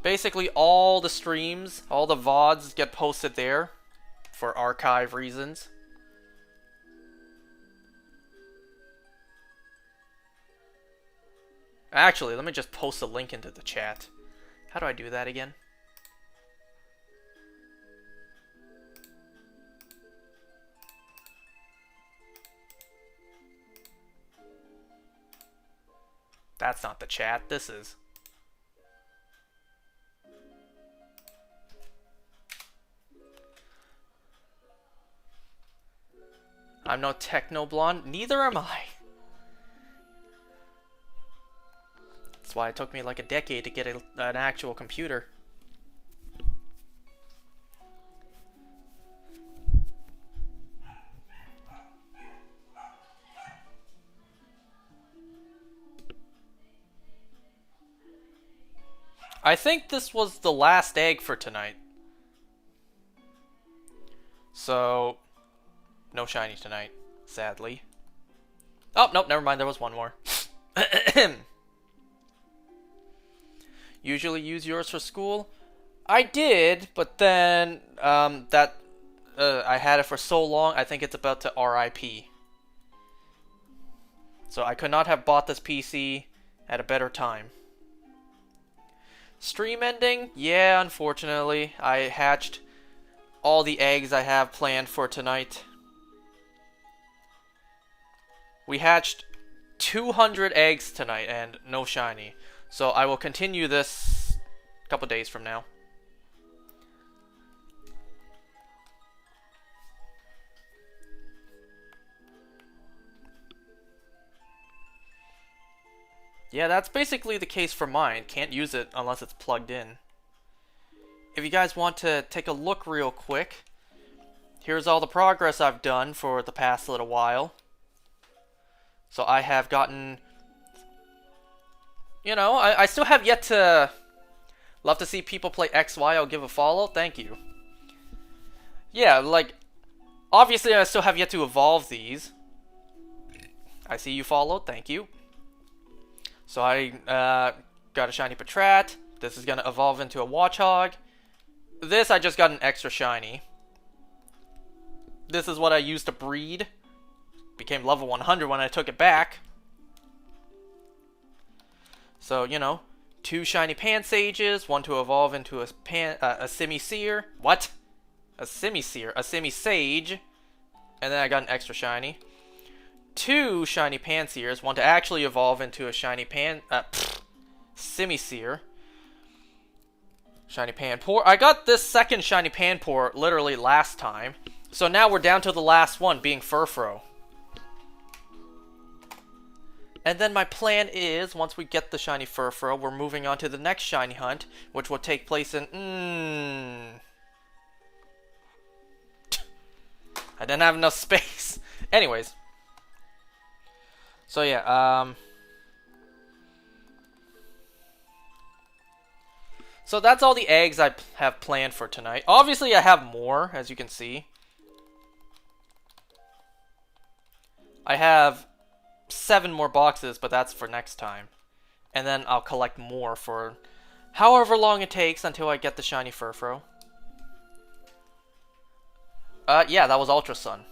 Basically, all the streams, all the VODs get posted there for archive reasons. Actually, let me just post a link into the chat. How do I do that again? That's not the chat, this is. I'm no techno blonde, neither am I. That's why it took me like a decade to get an actual computer. I think this was the last egg for tonight. So, no shiny tonight, sadly. Oh, nope, never mind, there was one more. Usually use yours for school? I did, but then I had it for so long, I think it's about to RIP. So I could not have bought this PC at a better time. Stream ending? Yeah, unfortunately. I hatched all the eggs I have planned for tonight. We hatched 200 eggs tonight and no shiny. So I will continue this a couple days from now. Yeah, that's basically the case for mine. Can't use it unless it's plugged in. If you guys want to take a look real quick, here's all the progress I've done for the past little while. So I have gotten... You know, I still have yet to... Love to see people play XY, I'll give a follow, thank you. Yeah, like... Obviously I still have yet to evolve these. I see you followed, thank you. So I got a shiny Patrat. This is going to evolve into a Watchog. This I just got an extra shiny. This is what I used to breed. Became level 100 when I took it back. So, you know, 2 shiny Pansages, 1 to evolve into a Simisear. What? A Simisear. A Simisage. And then I got an extra shiny. 2 shiny Pansears, 1 to actually evolve into a shiny Simisear. Shiny Panpour. I got this second shiny Panpour literally last time. So now we're down to the last one, being Furfrou. And then my plan is, once we get the shiny Furfrou, we're moving on to the next shiny hunt, which will take place in... I didn't have enough space. Anyways. So yeah, so that's all the eggs I have planned for tonight. Obviously I have more, as you can see. I have 7 more boxes, but that's for next time. And then I'll collect more for however long it takes until I get the shiny Furfrou. Yeah, that was Ultra Sun.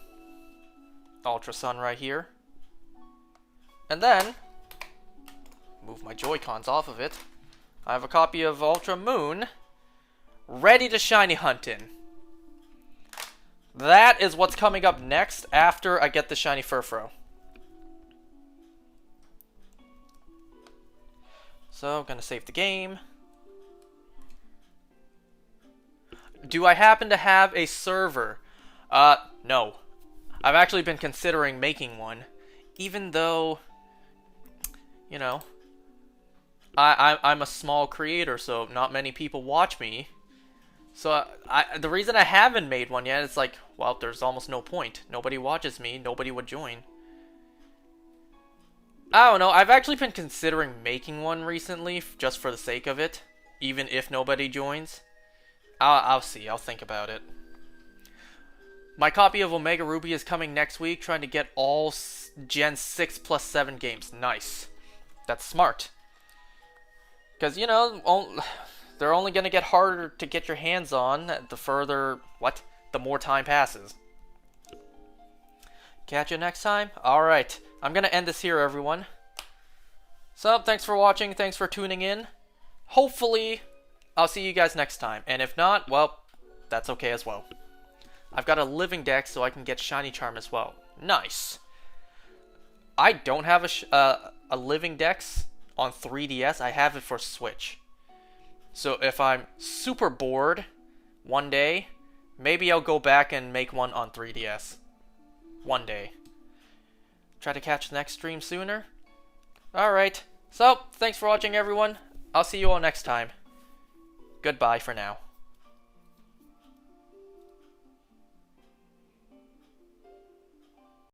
Ultra Sun right here. And then, Move my Joy-Cons off of it. I have a copy of Ultra Moon, ready to shiny hunt in. That is what's coming up next after I get the shiny Furfrou. So, I'm going to save the game. Do I happen to have a server? No. I've actually been considering making one. Even though, you know, I'm a small creator, so not many people watch me. So, the reason I haven't made one yet is like, well, there's almost no point. Nobody watches me, nobody would join. I don't know, I've actually been considering making one recently, just for the sake of it. Even if nobody joins. I'll see, I'll think about it. My copy of Omega Ruby is coming next week, trying to get all Gen 6 plus 7 games. Nice. That's smart. Because, you know, they're only going to get harder to get your hands on the more time passes. Catch you next time? Alright, I'm going to end this here, everyone. So, thanks for watching, thanks for tuning in. Hopefully, I'll see you guys next time. And if not, well, that's okay as well. I've got a living dex so I can get Shiny Charm as well. Nice. I don't have a living dex on 3DS. I have it for Switch. So if I'm super bored one day, maybe I'll go back and make one on 3DS. One day. Try to catch the next stream sooner. Alright. So, thanks for watching, everyone. I'll see you all next time. Goodbye for now.